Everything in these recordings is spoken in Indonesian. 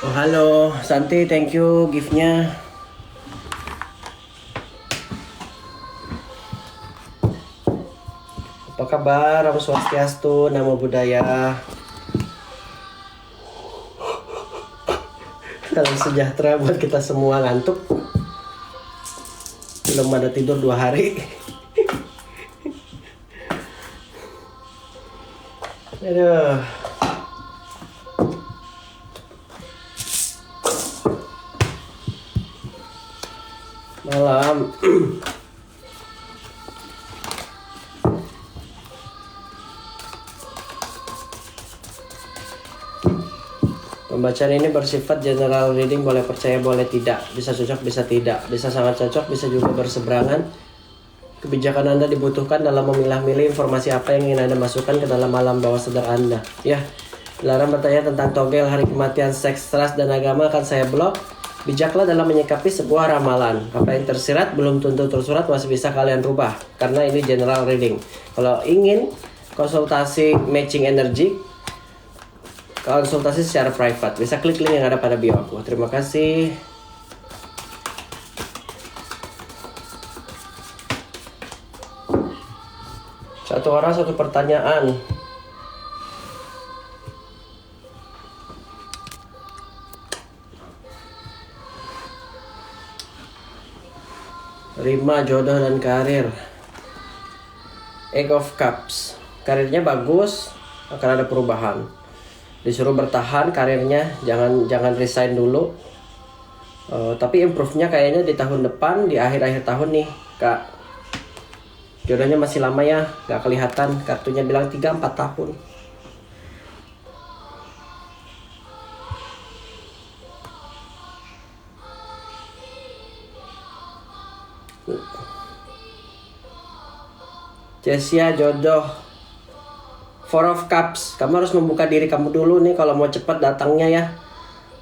Oh, halo Santi, thank you giftnya. Apa kabar? Om Swastiastu, Namo Buddhaya. Salam sejahtera buat kita semua. Ngantuk? Belum ada tidur 2 hari. Aduh. Malam. Pembacaan ini bersifat general reading, boleh percaya boleh tidak, bisa cocok bisa tidak, bisa sangat cocok, bisa juga berseberangan. Kebijakan Anda dibutuhkan dalam memilah-milih informasi apa yang ingin Anda masukkan ke dalam alam bawah sadar Anda. Ya, dilarang bertanya tentang togel, hari kematian, seks, ras, dan agama akan saya blok. Bijaklah dalam menyikapi sebuah ramalan. Apa yang tersirat belum tentu tersurat, masih bisa kalian rubah. Karena ini general reading. Kalau ingin konsultasi matching energy, konsultasi secara private, bisa klik link yang ada pada bio aku. Terima kasih. Satu orang satu pertanyaan. Rima, jodoh dan karir. Eight of Cups. Karirnya bagus, akan ada perubahan. Disuruh bertahan karirnya, jangan resign dulu. Tapi improve-nya kayaknya di tahun depan, di akhir-akhir tahun nih, Kak. Jodohnya masih lama ya, gak kelihatan. Kartunya bilang 3-4 tahun. Jessia, jodoh. Four of Cups, kamu harus membuka diri kamu dulu nih kalau mau cepat datangnya ya.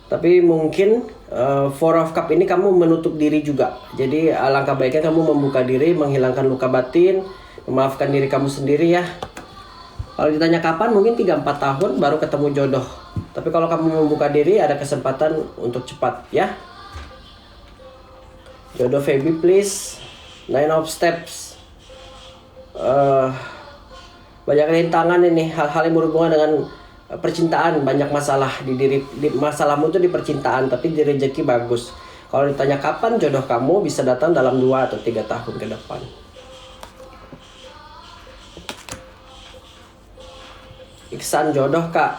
Tapi mungkin Four of Cup ini kamu menutup diri juga. Jadi alangkah baiknya kamu membuka diri, menghilangkan luka batin, memaafkan diri kamu sendiri ya. Kalau ditanya kapan, mungkin 3-4 tahun baru ketemu jodoh. Tapi kalau kamu membuka diri, ada kesempatan untuk cepat ya. Jodoh Feby please. Nine of Steps. Banyak rintangan ini, hal-hal yang berhubungan dengan percintaan, banyak masalah masalahmu itu di percintaan, tapi di rezeki bagus. Kalau ditanya kapan jodoh kamu, bisa datang dalam 2 atau 3 tahun ke depan. Iksan, jodoh Kak.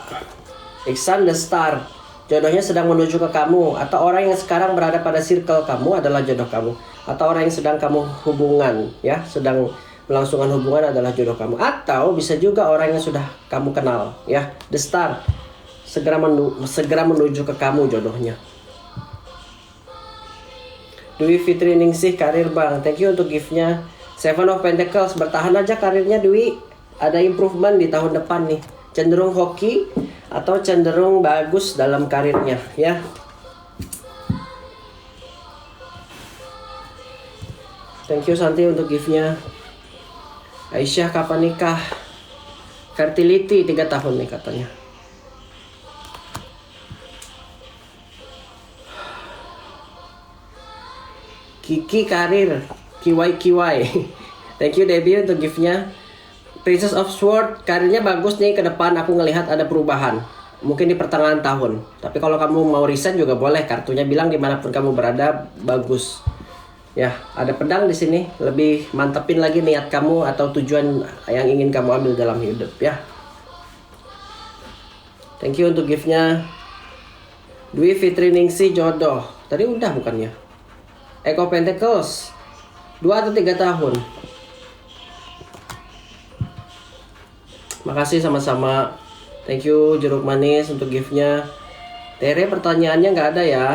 Iksan the star, jodohnya sedang menuju ke kamu, atau orang yang sekarang berada pada circle kamu adalah jodoh kamu, atau orang yang sedang kamu hubungan ya, sedang melangsungkan hubungan adalah jodoh kamu, atau bisa juga orang yang sudah kamu kenal ya. The star segera menuju ke kamu jodohnya. Dwi Fitri Ningsih, karir bang, thank you untuk giftnya. Seven of Pentacles, bertahan aja karirnya Dwi, ada improvement di tahun depan nih, cenderung hoki atau cenderung bagus dalam karirnya ya. Thank you Santi untuk giftnya. Aisyah, kapan nikah? Fertility 3 tahun nih katanya. Kiki, karir. Kiwai. Thank you Debbie untuk giftnya. Princess of Sword, karirnya bagus nih ke depan, aku ngelihat ada perubahan. Mungkin di pertengahan tahun. Tapi kalau kamu mau resign juga boleh, kartunya bilang dimanapun kamu berada bagus. Ya, ada pedang di sini, lebih mantepin lagi niat kamu atau tujuan yang ingin kamu ambil dalam hidup ya. Thank you untuk giftnya. Dwi Fitri Ningsih, jodoh. Tadi udah bukannya? Echo Pentacles, 2 atau 3 tahun. Makasih sama-sama. Thank you jeruk manis untuk giftnya. Tere, pertanyaannya nggak ada ya.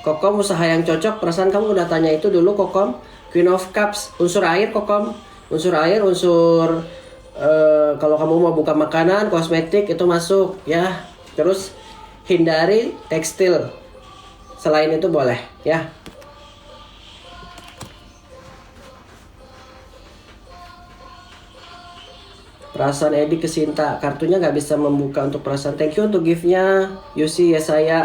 Kokom, usaha yang cocok, perasaan kamu udah tanya itu dulu Kokom. Queen of Cups, unsur air Kokom. Unsur air, kalau kamu mau buka makanan, kosmetik itu masuk ya. Terus hindari tekstil. Selain itu boleh ya. Perasaan Edi ke Sinta, kartunya nggak bisa membuka untuk perasaan. Thank you untuk gift-nya. Yusi ya saya.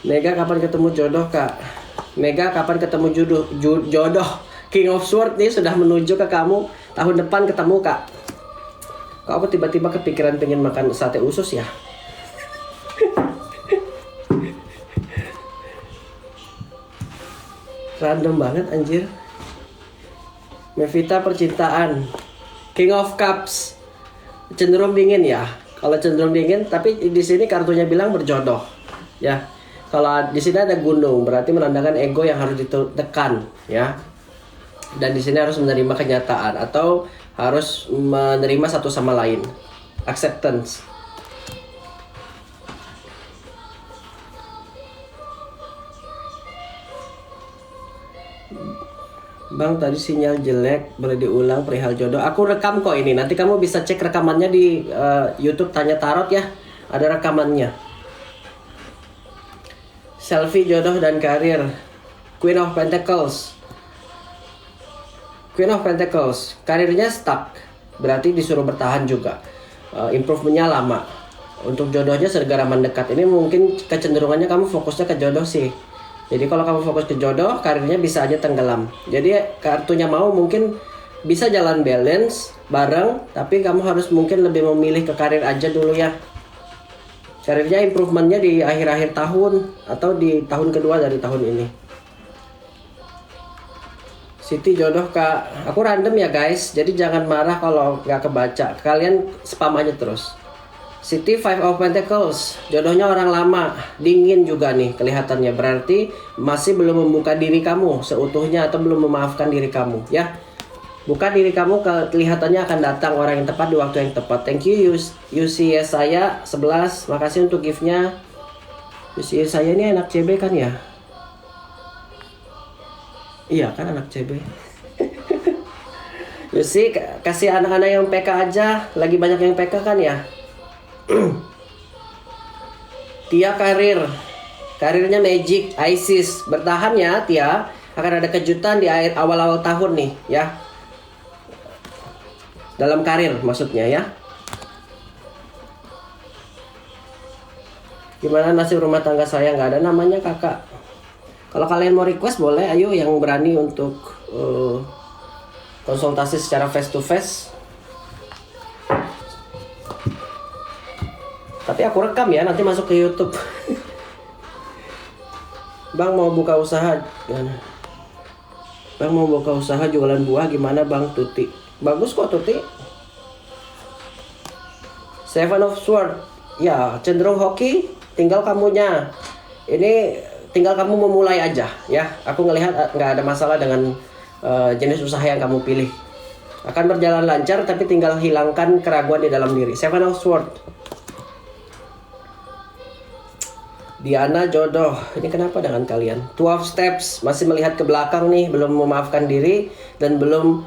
Mega kapan ketemu jodoh kak? Mega kapan ketemu jodoh? King of Sword nih sudah menuju ke kamu. Tahun depan ketemu kak. Kok aku tiba-tiba kepikiran pengen makan sate usus ya? Random banget anjir. Mevita percintaan, King of Cups, cenderung dingin ya. Kalau cenderung dingin, tapi di sini kartunya bilang berjodoh, ya. Kalau di sini ada gunung, berarti menandakan ego yang harus ditekan, ya. Dan di sini harus menerima kenyataan atau harus menerima satu sama lain, acceptance. Bang, tadi sinyal jelek, boleh diulang perihal jodoh. Aku rekam kok ini, nanti kamu bisa cek rekamannya di YouTube Tanya Tarot ya. Ada rekamannya. Selfie jodoh dan karir. Queen of Pentacles. Queen of Pentacles, karirnya stuck, berarti disuruh bertahan juga. Improvementnya lama. Untuk jodohnya segera mendekat. Ini mungkin kecenderungannya kamu fokusnya ke jodoh sih. Jadi kalau kamu fokus ke jodoh, karirnya bisa aja tenggelam. Jadi kartunya mau mungkin bisa jalan balance bareng, tapi kamu harus mungkin lebih memilih ke karir aja dulu ya. Karirnya improvementnya di akhir-akhir tahun atau di tahun kedua dari tahun ini. Siti jodoh kak, aku random ya guys, jadi jangan marah kalau nggak kebaca. Kalian spam aja terus. Siti Five of Pentacles, jodohnya orang lama, dingin juga nih kelihatannya. Berarti masih belum membuka diri kamu seutuhnya atau belum memaafkan diri kamu ya. Buka diri kamu, kelihatannya akan datang orang yang tepat di waktu yang tepat. Thank you Yusi saya 11, makasih untuk gift-nya. Yusi saya ini anak CB kan ya? Iya kan anak CB. Yusi kasih anak-anak yang PK aja, lagi banyak yang PK kan ya? Tia karirnya Magic, Isis, bertahan ya Tia. Akan ada kejutan di awal-awal tahun nih ya. Dalam karir maksudnya ya. Gimana nasib rumah tangga saya? Nggak ada namanya kakak. Kalau kalian mau request boleh, ayo yang berani untuk konsultasi secara face to face. Tapi aku rekam ya, nanti masuk ke YouTube. Bang mau buka usaha. Bang mau buka usaha jualan buah gimana Bang Tuti? Bagus kok Tuti. Seven of Swords. Ya, cenderung hoki, tinggal kamunya. Ini tinggal kamu memulai aja ya. Aku ngelihat nggak ada masalah dengan jenis usaha yang kamu pilih. Akan berjalan lancar, tapi tinggal hilangkan keraguan di dalam diri. Seven of Swords. Diana jodoh, ini kenapa dengan kalian? 12 steps, masih melihat ke belakang nih, belum memaafkan diri dan belum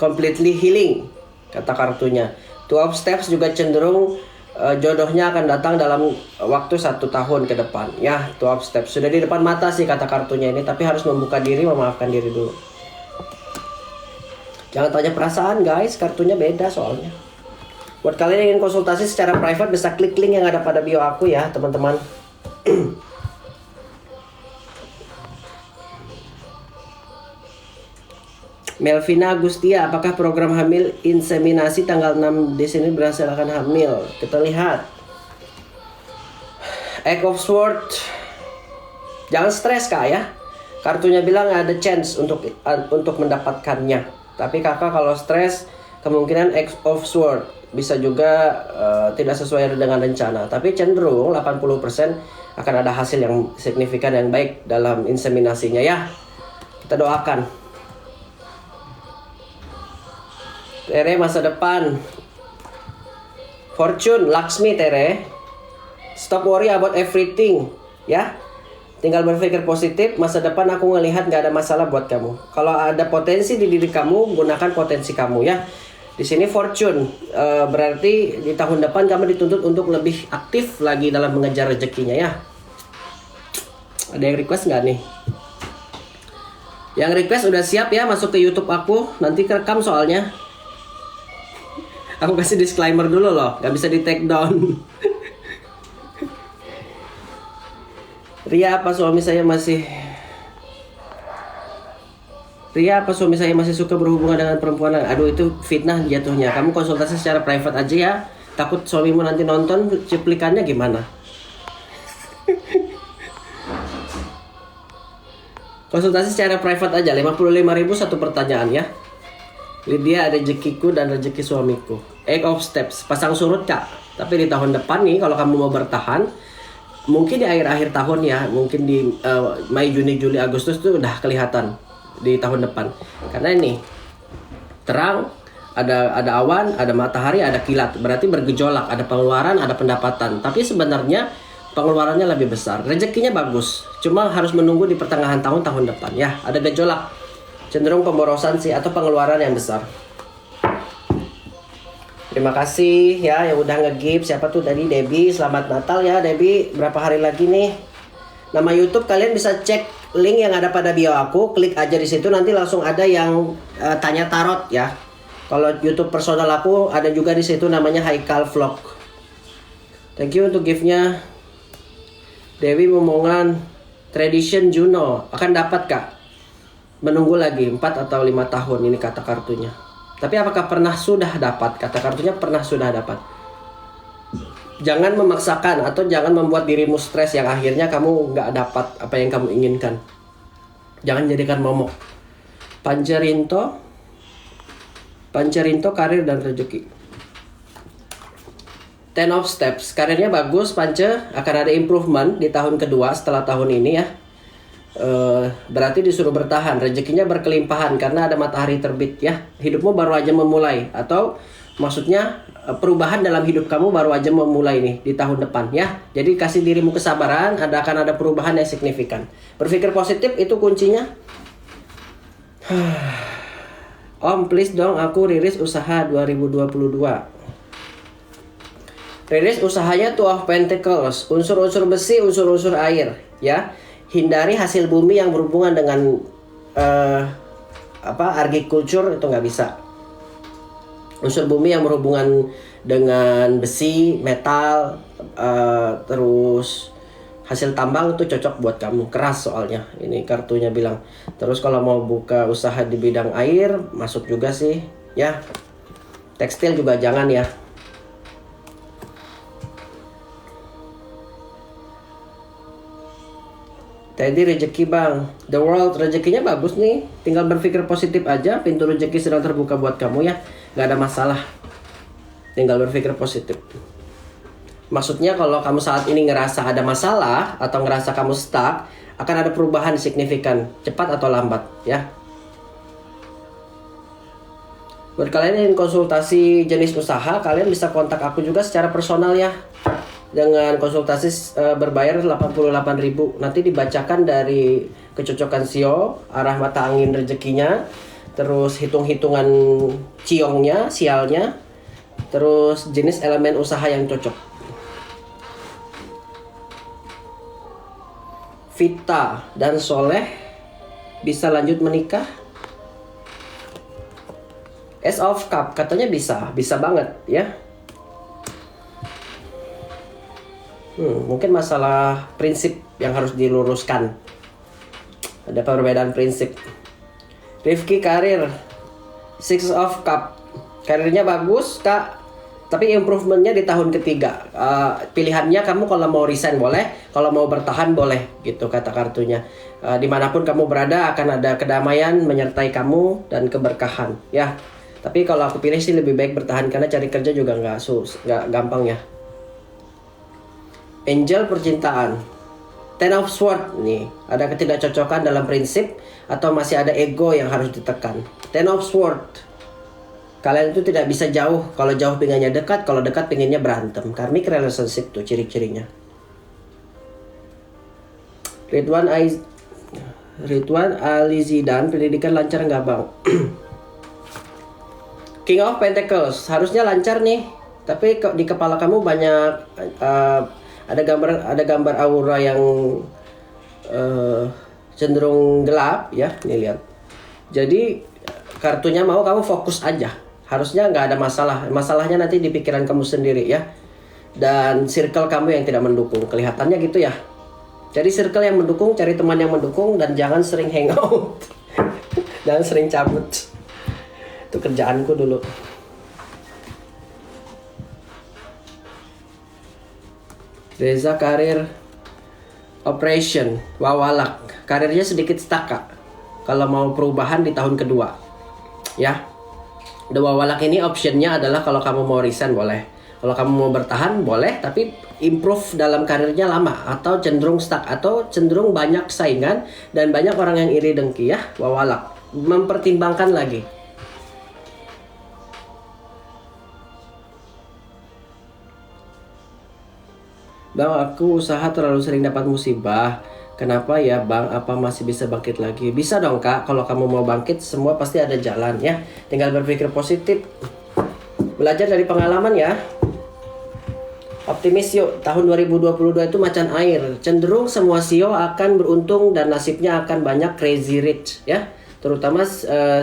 completely healing, kata kartunya. 12 steps juga cenderung jodohnya akan datang dalam waktu 1 tahun ke depan. Ya, 12 steps sudah di depan mata sih kata kartunya ini, tapi harus membuka diri, memaafkan diri dulu. Jangan tanya perasaan guys, kartunya beda soalnya. Buat kalian yang ingin konsultasi secara private bisa klik link yang ada pada bio aku ya teman-teman. Melvina Agustia, apakah program hamil inseminasi tanggal 6 di sini berhasil akan hamil? Kita lihat. Eight of Swords. Jangan stres kak ya. Kartunya bilang ada chance untuk mendapatkannya. Tapi kakak kalau stres kemungkinan Eight of Swords bisa juga tidak sesuai dengan rencana. Tapi cenderung 80% akan ada hasil yang signifikan yang baik dalam inseminasinya ya. Kita doakan. Tere masa depan. Fortune, Laksmi Tere. Stop worry about everything ya. Tinggal berpikir positif, masa depan aku ngelihat gak ada masalah buat kamu. Kalau ada potensi di diri kamu, gunakan potensi kamu ya. Di sini Fortune, berarti di tahun depan kamu dituntut untuk lebih aktif lagi dalam mengejar rezekinya ya. Ada yang request nggak nih? Yang request udah siap ya masuk ke YouTube aku. Nanti kerekam soalnya. Aku kasih disclaimer dulu loh, gak bisa di take down. Ria, apa suami saya masih suka berhubungan dengan perempuan? Aduh, itu fitnah jatuhnya. Kamu konsultasi secara private aja ya. Takut suamimu nanti nonton cuplikannya gimana? Konsultasi secara private aja, 55.000 satu pertanyaan ya. Lydia, rezekiku dan rezeki suamiku. 8 of steps, pasang surut Kak. Tapi di tahun depan nih kalau kamu mau bertahan, mungkin di akhir-akhir tahun ya, mungkin di Mei, Juni, Juli, Agustus tuh udah kelihatan di tahun depan. Karena ini terang, ada awan, ada matahari, ada kilat. Berarti bergejolak, ada pengeluaran, ada pendapatan. Tapi sebenarnya pengeluarannya lebih besar. Rezekinya bagus, cuma harus menunggu di pertengahan tahun depan ya. Ada gejolak, cenderung pemborosan sih atau pengeluaran yang besar. Terima kasih ya yang udah nge-give. Siapa tuh tadi? Debbie. Selamat Natal ya Debbie. Berapa hari lagi nih? Nama YouTube kalian bisa cek link yang ada pada bio aku. Klik aja di situ, nanti langsung ada yang tanya tarot ya. Kalau YouTube personal aku ada juga di situ, namanya Haikal Vlog. Thank you untuk gift-nya. Dewi Momongan, Tradition Juno akan dapat Kak. Menunggu lagi 4 atau 5 tahun ini kata kartunya. Tapi apakah pernah sudah dapat? Kata kartunya pernah sudah dapat. Jangan memaksakan atau jangan membuat dirimu stres yang akhirnya kamu nggak dapat apa yang kamu inginkan. Jangan jadikan momok. Pancarinto, karir dan rezeki. 10 of steps, karirnya bagus Pance, akan ada improvement di tahun kedua setelah tahun ini ya. Berarti disuruh bertahan, rezekinya berkelimpahan karena ada matahari terbit ya. Hidupmu baru aja memulai, atau maksudnya perubahan dalam hidup kamu baru aja memulai nih di tahun depan ya. Jadi kasih dirimu kesabaran, akan ada perubahan yang signifikan. Berpikir positif itu kuncinya. Om please dong aku rilis usaha 2022. Rilis usahanya Two of Pentacles, unsur-unsur besi, unsur-unsur air ya. Hindari hasil bumi yang berhubungan dengan agriculture, itu nggak bisa. Unsur bumi yang berhubungan dengan besi, metal, terus hasil tambang itu cocok buat kamu, keras soalnya. Ini kartunya bilang. Terus kalau mau buka usaha di bidang air, masuk juga sih ya. Tekstil juga jangan ya. Tadi rezeki bang, the world rezekinya bagus nih, tinggal berpikir positif aja, pintu rezeki sedang terbuka buat kamu ya, nggak ada masalah, tinggal berpikir positif. Maksudnya kalau kamu saat ini ngerasa ada masalah atau ngerasa kamu stuck, akan ada perubahan signifikan, cepat atau lambat ya. Buat kalian yang konsultasi jenis usaha, kalian bisa kontak aku juga secara personal ya. Dengan konsultasi berbayar 88.000. Nanti dibacakan dari kecocokan sio, arah mata angin rezekinya, terus hitung-hitungan ciongnya, sialnya, terus jenis elemen usaha yang cocok. Vita dan Soleh bisa lanjut menikah? Ace of Cup katanya bisa banget ya. Mungkin masalah prinsip yang harus diluruskan. Ada perbedaan prinsip. Rifki karir, Six of Cup, karirnya bagus Kak, tapi improvementnya di tahun ketiga. Pilihannya kamu kalau mau resign boleh, kalau mau bertahan boleh, gitu kata kartunya. Dimanapun kamu berada akan ada kedamaian menyertai kamu dan keberkahan ya. Tapi kalau aku pilih sih lebih baik bertahan, karena cari kerja juga nggak gampang ya. Angel percintaan, Ten of Swords nih, ada ketidakcocokan dalam prinsip atau masih ada ego yang harus ditekan. Ten of Swords, kalian itu tidak bisa jauh. Kalau jauh pengennya dekat, kalau dekat pengennya berantem. Karmic relationship tuh ciri-cirinya. Ridwan Alizidan, pendidikan lancar nggak bang? King of Pentacles, harusnya lancar nih. Tapi di kepala kamu banyak ada gambar aura yang cenderung gelap ya, nih lihat. Jadi kartunya mau kamu fokus aja, harusnya nggak ada masalah. Masalahnya nanti di pikiran kamu sendiri ya, dan circle kamu yang tidak mendukung, kelihatannya gitu ya. Cari circle yang mendukung, cari teman yang mendukung, dan jangan sering hangout. Jangan sering cabut. Itu kerjaanku dulu. Reza karir operation wawalak, karirnya sedikit stuck kak. Kalau mau perubahan di tahun kedua ya. The wawalak ini optionnya adalah kalau kamu mau resign boleh, kalau kamu mau bertahan boleh, tapi improve dalam karirnya lama, atau cenderung stuck, atau cenderung banyak saingan dan banyak orang yang iri dengki ya. Wawalak, mempertimbangkan lagi. Bang, aku usaha terlalu sering dapat musibah. Kenapa ya bang? Apa masih bisa bangkit lagi? Bisa dong kak, kalau kamu mau bangkit semua pasti ada jalan ya. Tinggal berpikir positif. Belajar dari pengalaman ya. Optimis yuk, tahun 2022 itu macan air. Cenderung semua CEO akan beruntung dan nasibnya akan banyak crazy rich ya. Terutama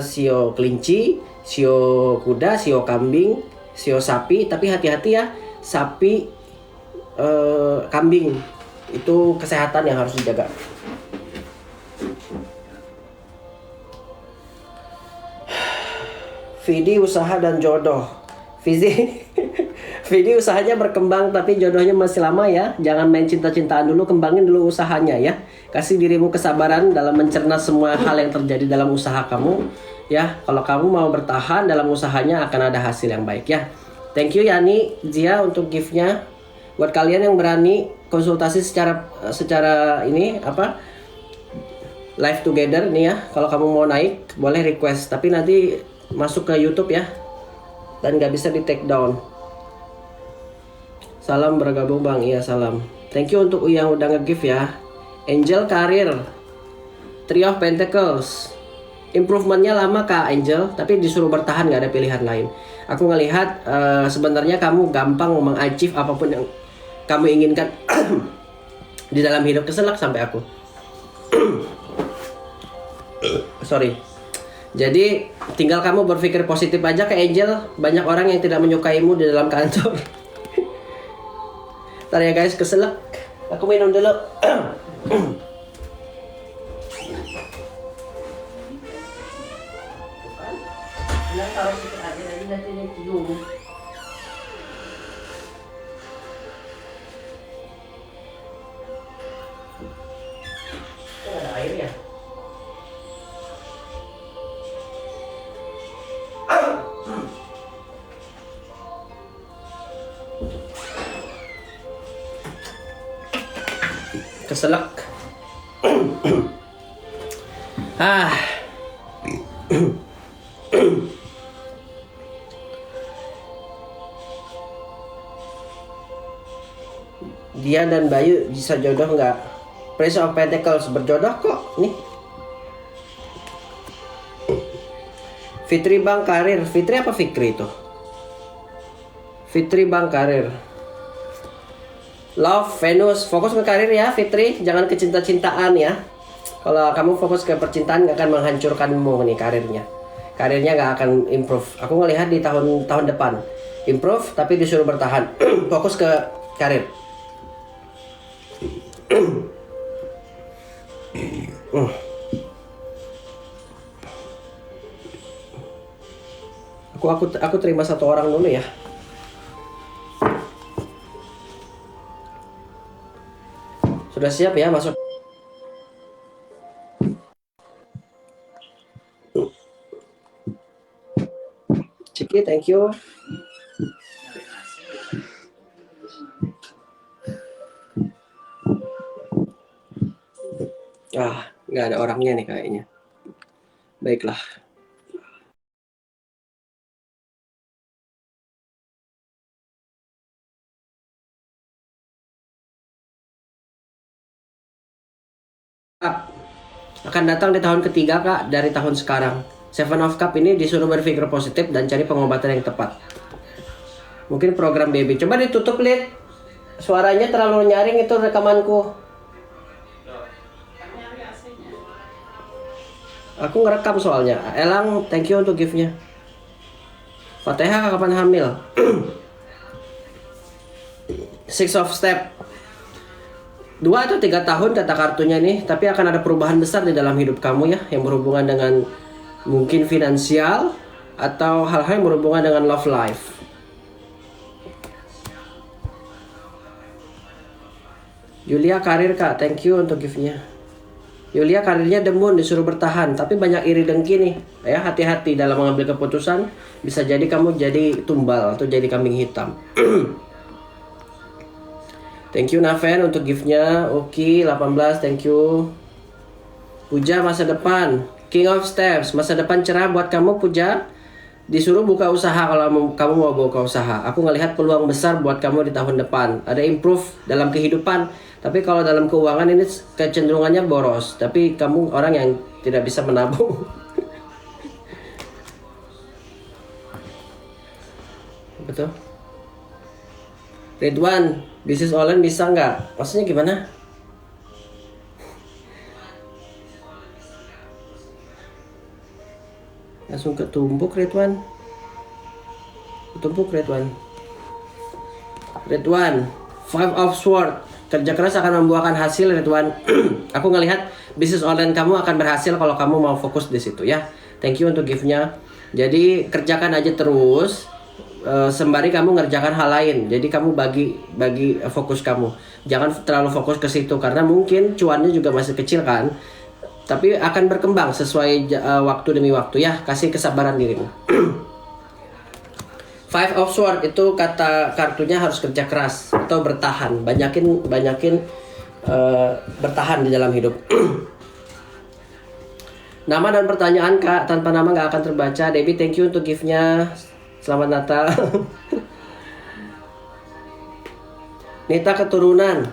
CEO kelinci, CEO kuda, CEO kambing, CEO sapi. Tapi hati-hati ya, sapi kambing itu kesehatan yang harus dijaga. Vidi usaha dan jodoh. Vidi usahanya berkembang tapi jodohnya masih lama ya. Jangan main cinta-cintaan dulu, kembangin dulu usahanya ya. Kasih dirimu kesabaran dalam mencerna semua hal yang terjadi dalam usaha kamu ya. Kalau kamu mau bertahan dalam usahanya akan ada hasil yang baik ya. Thank you Yani Zia untuk gift-nya. Buat kalian yang berani konsultasi secara ini apa live together nih ya, kalau kamu mau naik boleh request, tapi nanti masuk ke YouTube ya, dan nggak bisa di take down. Salam bergabung bang, iya salam. Thank you untuk yang udah nge-give ya. Angel karir, Three of Pentacles, improvementnya lama kak Angel, tapi disuruh bertahan, nggak ada pilihan lain. Aku ngelihat sebenarnya kamu gampang mengachieve apapun yang kamu inginkan di dalam hidup. Keselak sampai aku. Sorry. Jadi tinggal kamu berpikir positif aja ke Angel. Banyak orang yang tidak menyukaimu di dalam kantor. Ntar ya guys, keselak. Aku minum dulu. Ada air ya? Keselak. Dia dan Bayu bisa jodoh nggak? Prince of Pentacles berjodoh kok nih. Fitri bang karir, Fitri apa Fikri itu? Fitri bang karir. Love Venus, fokus ke karir ya Fitri, jangan ke cinta-cintaan ya. Kalau kamu fokus ke percintaan gak akan menghancurkanmu nih karirnya. Karirnya gak akan improve. Aku ngelihat di tahun depan improve tapi disuruh bertahan. Fokus ke karir. Aku terima satu orang dulu ya. Sudah siap ya masuk? Ciki, thank you. Nggak ada orangnya nih kayaknya. Baiklah. Akan datang di tahun ketiga kak dari tahun sekarang. Seven of Cup ini disuruh berpikir positif dan cari pengobatan yang tepat. Mungkin program baby. Coba ditutup lihat. Suaranya terlalu nyaring itu rekamanku. Aku ngerekam soalnya. Elang, thank you untuk gift-nya. Fatihah kapan hamil? Six of Step. 2 atau 3 tahun kata kartunya nih, tapi akan ada perubahan besar di dalam hidup kamu ya, yang berhubungan dengan mungkin finansial atau hal-hal yang berhubungan dengan love life. Yulia karir kak, thank you untuk gift-nya. Yulia karirnya demun, disuruh bertahan, tapi banyak iri dengki nih. Ya, hati-hati dalam mengambil keputusan, bisa jadi kamu jadi tumbal atau jadi kambing hitam. Thank you Naven untuk gift-nya. Oki 18, thank you. Puja masa depan. King of Steps, masa depan cerah buat kamu Puja. Disuruh buka usaha kalau kamu mau buka usaha. Aku ngelihat peluang besar buat kamu di tahun depan. Ada improve dalam kehidupan. Tapi kalau dalam keuangan ini kecenderungannya boros. Tapi kamu orang yang tidak bisa menabung. Betul. Ridwan, bisnis online bisa nggak? Maksudnya gimana? Langsung ketumpuk Ridwan. Ketumpuk Ridwan. Ridwan, Five of Swords. Kerja keras akan membuahkan hasil Ridwan. Aku ngelihat bisnis online kamu akan berhasil kalau kamu mau fokus di situ ya. Thank you untuk gift-nya. Jadi kerjakan aja terus. Sembari kamu ngerjakan hal lain, jadi kamu bagi fokus kamu, jangan terlalu fokus ke situ karena mungkin cuannya juga masih kecil kan, tapi akan berkembang sesuai waktu demi waktu ya. Kasih kesabaran dirimu. Five of Swords itu kata kartunya harus kerja keras atau bertahan, banyakin bertahan di dalam hidup. Nama dan pertanyaan kak, tanpa nama nggak akan terbaca. Debbie, thank you untuk gift-nya. Selamat Natal. Nita keturunan.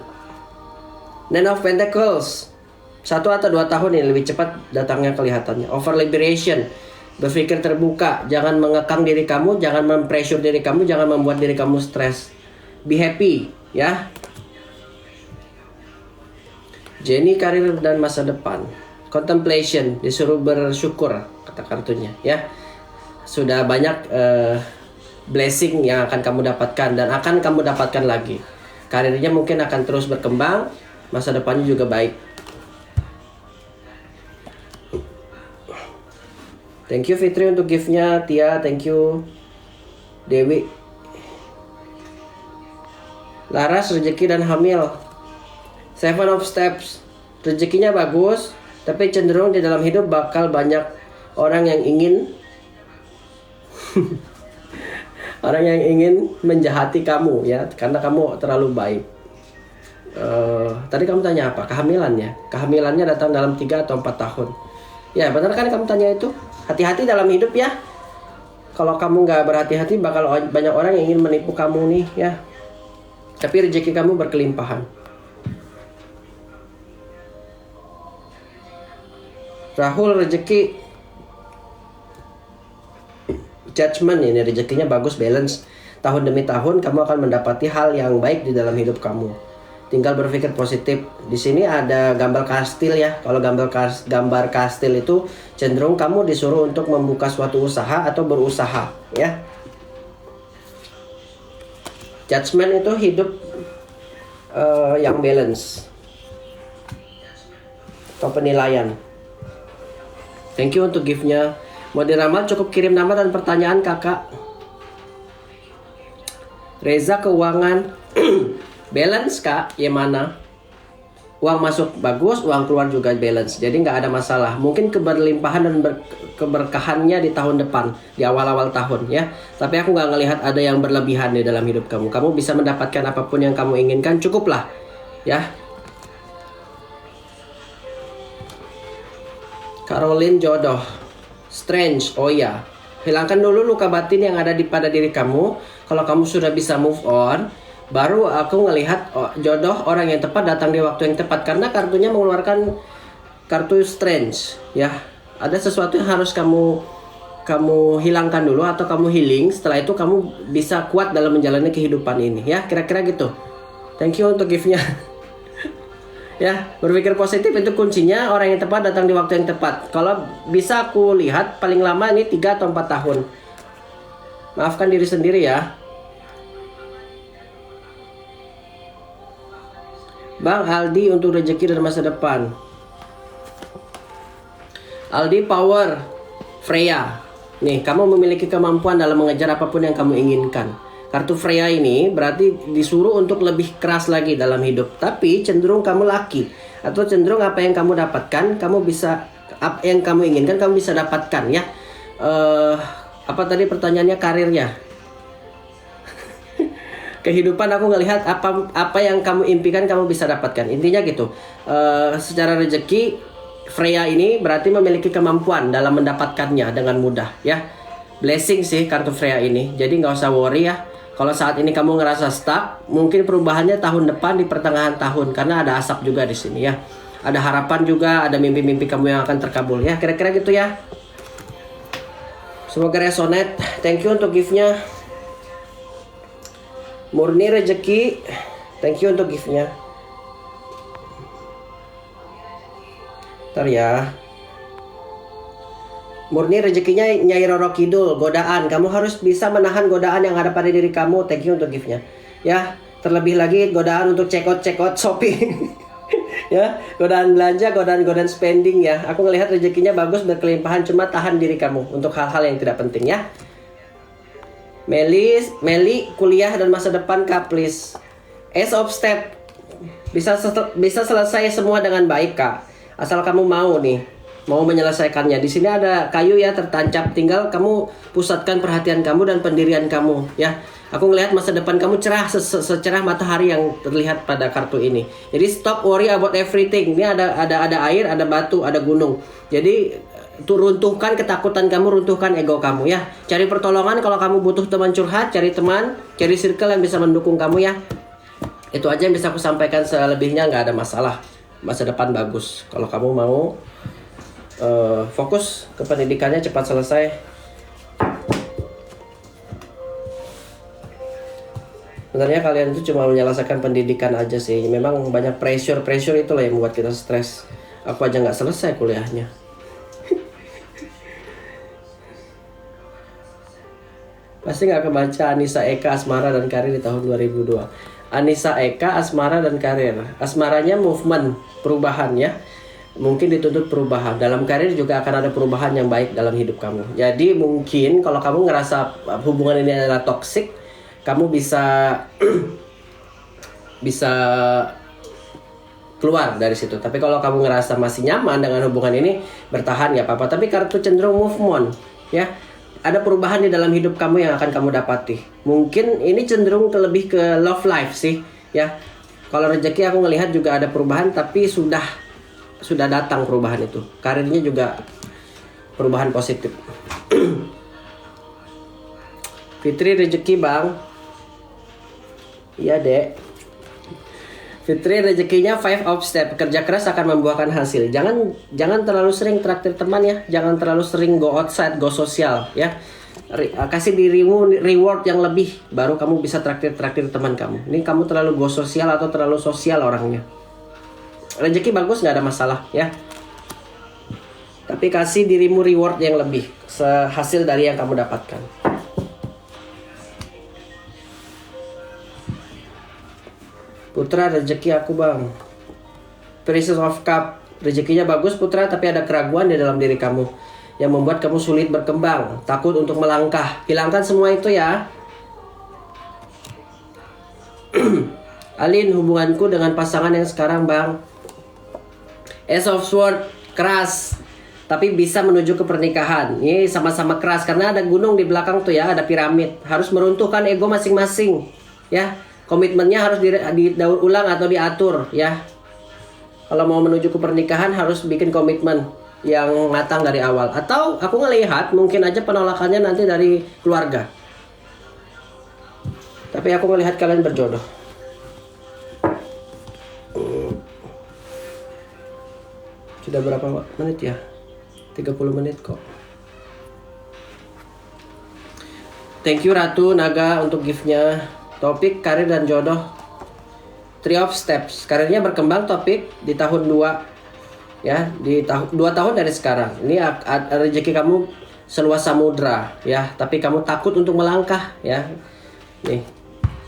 Nine of Pentacles. 1 atau 2 tahun ini lebih cepat datangnya kelihatannya. Over liberation. Berpikir terbuka. Jangan mengekang diri kamu. Jangan mempressure diri kamu. Jangan membuat diri kamu stres. Be happy. Ya. Jenny karir dan masa depan. Contemplation. Disuruh bersyukur. Kata kartunya. Ya. Sudah banyak blessing yang akan kamu dapatkan dan akan kamu dapatkan lagi. Karirnya mungkin akan terus berkembang, masa depannya juga baik. Thank you Fitri untuk gift-nya. Tia, thank you. Dewi. Laras, rezeki dan hamil. Seven of Steps. Rezekinya bagus, tapi cenderung di dalam hidup bakal banyak orang yang ingin orang yang ingin menjahati kamu ya, karena kamu terlalu baik. Tadi kamu tanya apa? Kehamilannya datang dalam 3 atau 4 tahun. Ya benar kan kamu tanya itu. Hati-hati dalam hidup ya. Kalau kamu nggak berhati-hati bakal banyak orang yang ingin menipu kamu nih ya. Tapi rezeki kamu berkelimpahan. Rahul, rezeki Judgment, ini rezekinya bagus, balance. Tahun demi tahun kamu akan mendapati hal yang baik di dalam hidup kamu. Tinggal berpikir positif. Di sini ada gambar kastil ya. Kalau gambar kastil itu cenderung kamu disuruh untuk membuka suatu usaha atau berusaha ya. Judgment itu hidup yang balance atau penilaian. Thank you untuk gift-nya. Mau diramal cukup kirim nama dan pertanyaan kakak. Reza, keuangan balance kak, ya mana? Uang masuk bagus, uang keluar juga balance. Jadi nggak ada masalah. Mungkin keberlimpahan dan keberkahannya di tahun depan, di awal-awal tahun ya. Tapi aku nggak ngelihat ada yang berlebihan di dalam hidup kamu. Kamu bisa mendapatkan apapun yang kamu inginkan, cukuplah ya. Caroline, jodoh. Strange, oh ya, hilangkan dulu luka batin yang ada pada diri kamu. Kalau kamu sudah bisa move on, baru aku ngelihat jodoh orang yang tepat datang di waktu yang tepat. Karena kartunya mengeluarkan kartu strange, ya. Ada sesuatu yang harus kamu hilangkan dulu atau kamu healing. Setelah itu kamu bisa kuat dalam menjalani kehidupan ini, ya. Kira-kira gitu. Thank you untuk gift-nya. Ya, berpikir positif itu kuncinya. Orang yang tepat datang di waktu yang tepat. Kalau bisa aku lihat paling lama ini 3 atau 4 tahun. Maafkan diri sendiri ya. Bang Aldi untuk rezeki dan masa depan. Aldi power Freya. Nih, kamu memiliki kemampuan dalam mengejar apapun yang kamu inginkan. Kartu Freya ini berarti disuruh untuk lebih keras lagi dalam hidup. Tapi cenderung kamu laki. Atau cenderung apa yang kamu dapatkan, kamu bisa, apa yang kamu inginkan, kamu bisa dapatkan ya. Apa tadi pertanyaannya, karirnya? Kehidupan aku ngelihat apa yang kamu impikan kamu bisa dapatkan. Intinya gitu. Secara rezeki, Freya ini berarti memiliki kemampuan dalam mendapatkannya dengan mudah ya. Blessing sih kartu Freya ini. Jadi nggak usah worry ya. Kalau saat ini kamu ngerasa stuck, mungkin perubahannya tahun depan di pertengahan tahun karena ada asap juga di sini ya. Ada harapan juga, ada mimpi-mimpi kamu yang akan terkabul ya. Kira-kira gitu ya. Semoga resonate. Thank you untuk gift-nya. Murni rezeki. Thank you untuk gift-nya. Ntar ya. Murni rezekinya Nyai Roro Kidul, godaan. Kamu harus bisa menahan godaan yang ada pada diri kamu. Thank you untuk gift-nya. Ya, terlebih lagi godaan untuk check out shopping. Ya, godaan belanja, godaan spending ya. Aku ngelihat rezekinya bagus, berkelimpahan, cuma tahan diri kamu untuk hal-hal yang tidak penting ya. Meli, kuliah dan masa depan Kak, please. Ace of Step. Bisa selesai semua dengan baik, Kak. Asal kamu mau nih. Mau menyelesaikannya. Di sini ada kayu ya tertancap, tinggal kamu pusatkan perhatian kamu dan pendirian kamu ya. Aku ngelihat masa depan kamu cerah secerah matahari yang terlihat pada kartu ini. Jadi stop worry about everything. Ini ada air, ada batu, ada gunung. Jadi runtuhkan ketakutan kamu, runtuhkan ego kamu ya. Cari pertolongan kalau kamu butuh teman curhat, cari teman, cari circle yang bisa mendukung kamu ya. Itu aja yang bisa aku sampaikan, selebihnya nggak ada masalah. Masa depan bagus. Kalau kamu mau fokus ke pendidikannya cepat selesai. Sebenarnya kalian itu cuma menyelesaikan pendidikan aja sih. Memang banyak pressure itulah yang membuat kita stres. Aku aja nggak selesai kuliahnya. Pasti nggak kebaca Anissa Eka asmara dan karir di tahun 2002. Anissa Eka asmara dan karir. Asmaranya movement, perubahan ya. Mungkin dituntut perubahan. Dalam karir juga akan ada perubahan yang baik dalam hidup kamu. Jadi mungkin kalau kamu ngerasa hubungan ini adalah toxic, kamu bisa keluar dari situ. Tapi kalau kamu ngerasa masih nyaman dengan hubungan ini, bertahan ya apa-apa. Tapi kartu cenderung move on ya. Ada perubahan di dalam hidup kamu yang akan kamu dapati. Mungkin ini cenderung lebih ke love life sih ya. Kalau rezeki aku ngelihat juga ada perubahan, tapi sudah datang perubahan itu. Karirnya juga perubahan positif. Fitri rezeki bang. Iya dek. Fitri rezekinya 5 of Step. Kerja keras akan membuahkan hasil. Jangan terlalu sering traktir teman ya. Jangan terlalu sering go outside, go sosial ya. Kasih dirimu reward yang lebih, baru kamu bisa traktir teman kamu. Ini kamu terlalu go sosial atau terlalu sosial orangnya. Rezeki bagus, nggak ada masalah ya. Tapi kasih dirimu reward yang lebih, hasil dari yang kamu dapatkan. Putra rezeki aku bang. Princess of Cup. Rezekinya bagus Putra, tapi ada keraguan di dalam diri kamu yang membuat kamu sulit berkembang, takut untuk melangkah. Hilangkan semua itu ya. Alin, hubunganku dengan pasangan yang sekarang bang. Ace of Sword, keras, tapi bisa menuju ke pernikahan. Ini sama-sama keras karena ada gunung di belakang tuh ya, ada piramid. Harus meruntuhkan ego masing-masing ya. Komitmennya harus didaur ulang atau diatur ya. Kalau mau menuju ke pernikahan harus bikin komitmen yang matang dari awal. Atau aku ngelihat mungkin aja penolakannya nanti dari keluarga. Tapi aku ngelihat kalian berjodoh. Sudah berapa menit ya? 30 menit kok. Thank you Ratu Naga untuk gift-nya. Topik karir dan jodoh. Three of Steps. Karirnya berkembang topik di tahun 2 ya, di 2 tahun dari sekarang. Ini rezeki kamu seluas samudra ya, tapi kamu takut untuk melangkah ya. Nih.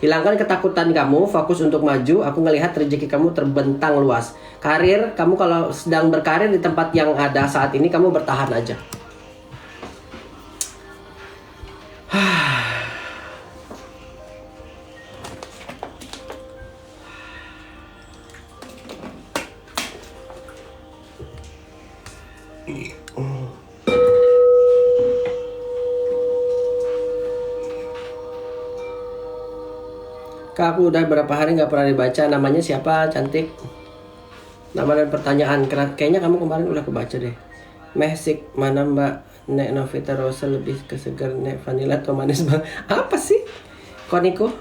Hilangkan ketakutan kamu, fokus untuk maju. Aku ngelihat rezeki kamu terbentang luas. Karir, kamu kalau sedang berkarir di tempat yang ada saat ini, kamu bertahan aja. Kak, aku udah berapa hari nggak pernah dibaca. Namanya siapa, cantik? Nama dan pertanyaan. Kayaknya kamu kemarin udah kebaca deh. Mesik, mana Mbak Nek Novita Rosa lebih kesegar Nek Vanilla atau manis banget? Apa sih? Koniko?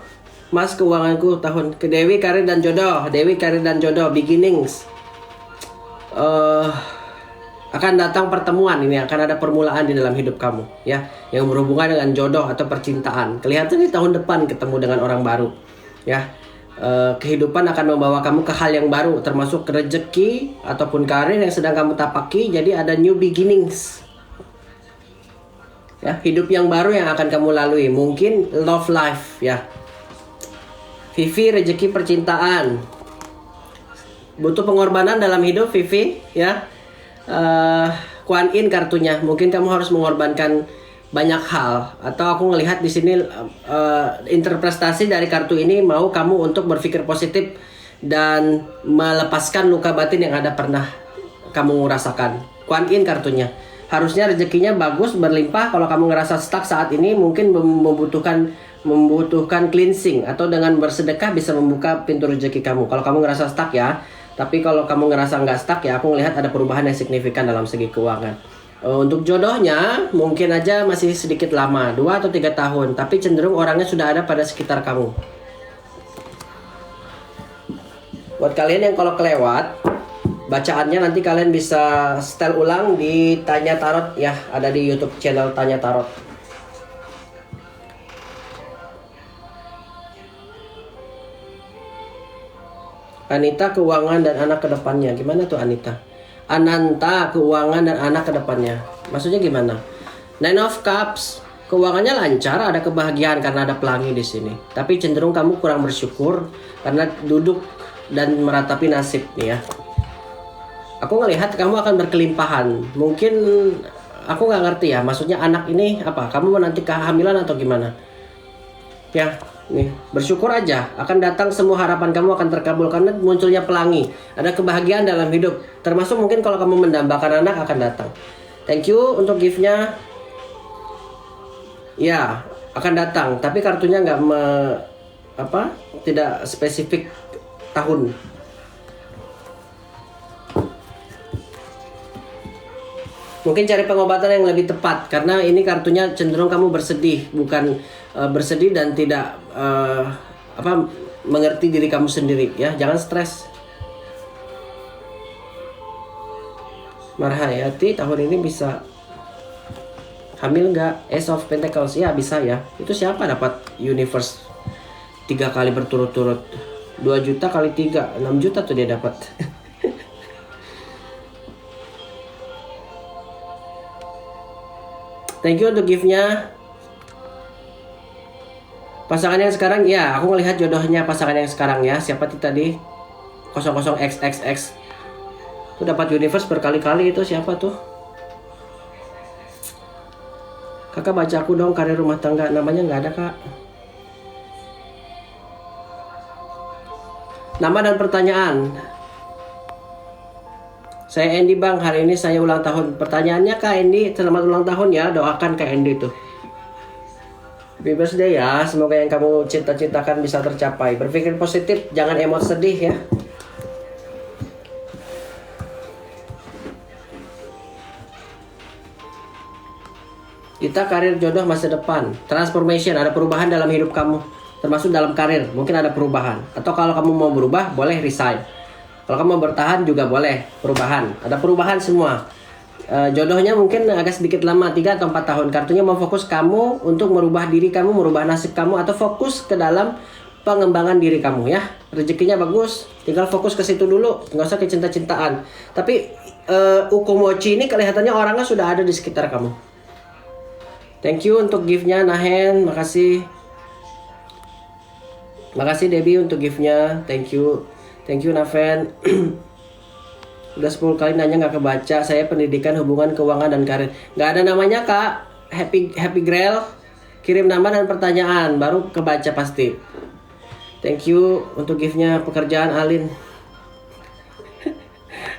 Mas keuanganku tahun ke Dewi karir dan jodoh. Dewi karir dan jodoh beginnings. Akan datang pertemuan ini, akan ada permulaan di dalam hidup kamu ya, yang berhubungan dengan jodoh atau percintaan. Kelihatan di tahun depan ketemu dengan orang baru ya. Kehidupan akan membawa kamu ke hal yang baru, termasuk rezeki ataupun karir yang sedang kamu tapaki. Jadi ada new beginnings ya, hidup yang baru yang akan kamu lalui. Mungkin love life ya. Vivi, rezeki percintaan. Butuh pengorbanan dalam hidup Vivi ya. Kuan Yin kartunya, mungkin kamu harus mengorbankan banyak hal. Atau aku ngelihat di sini interpretasi dari kartu ini mau kamu untuk berpikir positif dan melepaskan luka batin yang ada pernah kamu rasakan. Kuan Yin kartunya, harusnya rezekinya bagus berlimpah. Kalau kamu ngerasa stuck saat ini, mungkin membutuhkan cleansing, atau dengan bersedekah bisa membuka pintu rezeki kamu. Kalau kamu ngerasa stuck ya. Tapi kalau kamu ngerasa nggak stuck ya, aku ngelihat ada perubahan yang signifikan dalam segi keuangan. Untuk jodohnya mungkin aja masih sedikit lama, 2 atau 3 tahun, tapi cenderung orangnya sudah ada pada sekitar kamu. Buat kalian yang kalau kelewat bacaannya, nanti kalian bisa setel ulang di Tanya Tarot ya, ada di YouTube channel Tanya Tarot. Anita, keuangan dan anak kedepannya. Gimana tuh Anita? Ananta, keuangan dan anak kedepannya. Maksudnya gimana? Nine of Cups, keuangannya lancar, ada kebahagiaan karena ada pelangi di sini. Tapi cenderung kamu kurang bersyukur karena duduk dan meratapi nasib nih ya. Aku ngelihat kamu akan berkelimpahan. Mungkin aku nggak ngerti ya. Maksudnya anak ini apa? Kamu menanti kehamilan atau gimana? Ya. Nih, bersyukur aja, akan datang semua harapan kamu akan terkabul karena munculnya pelangi. Ada kebahagiaan dalam hidup, termasuk mungkin kalau kamu mendambakan anak akan datang. Thank you untuk gift-nya. Ya, akan datang, tapi kartunya nggak tidak spesifik tahun. Mungkin cari pengobatan yang lebih tepat, karena ini kartunya cenderung kamu bersedih, bukan bersedih dan tidak mengerti diri kamu sendiri ya. Jangan stres. Marhayati tahun ini bisa hamil nggak? Ace of Pentacles ya, bisa ya. Itu siapa dapat universe 3 kali berturut-turut? 2 juta kali 3, 6 juta tuh dia dapat. Thank you untuk gift-nya. Pasangan yang sekarang, ya aku ngelihat jodohnya pasangan yang sekarang ya. Siapa tadi? 00XXX. Tuh dapat universe berkali-kali, itu siapa tuh? Kakak baca aku dong, karir rumah tangga. Namanya nggak ada kak. Nama dan pertanyaan. Saya Andy bang, hari ini saya ulang tahun. Pertanyaannya Kak Andy, selamat ulang tahun ya. Doakan Kak Andy tuh. Happy birthday ya. Semoga yang kamu cita-citakan bisa tercapai. Berpikir positif, jangan emosi sedih ya. Kita karir jodoh masa depan. Transformation, ada perubahan dalam hidup kamu. Termasuk dalam karir, mungkin ada perubahan. Atau kalau kamu mau berubah, boleh resign. Kalau kamu bertahan juga boleh perubahan. Ada perubahan semua. Jodohnya mungkin agak sedikit lama, 3 atau 4 tahun. Kartunya mau fokus kamu untuk merubah diri kamu, merubah nasib kamu, atau fokus ke dalam pengembangan diri kamu ya. Rezekinya bagus, tinggal fokus ke situ dulu, nggak usah ke cinta-cintaan. Tapi Ukomochi ini kelihatannya orangnya sudah ada di sekitar kamu. Thank you untuk gift-nya Nahen, makasih. Makasih Debbie untuk gift-nya, thank you Naven. Udah 10 kali nanya nggak kebaca. Saya pendidikan hubungan keuangan dan karir. Nggak ada namanya kak. Happy Grail. Kirim nama dan pertanyaan baru kebaca pasti. Thank you untuk giftnya pekerjaan Alin.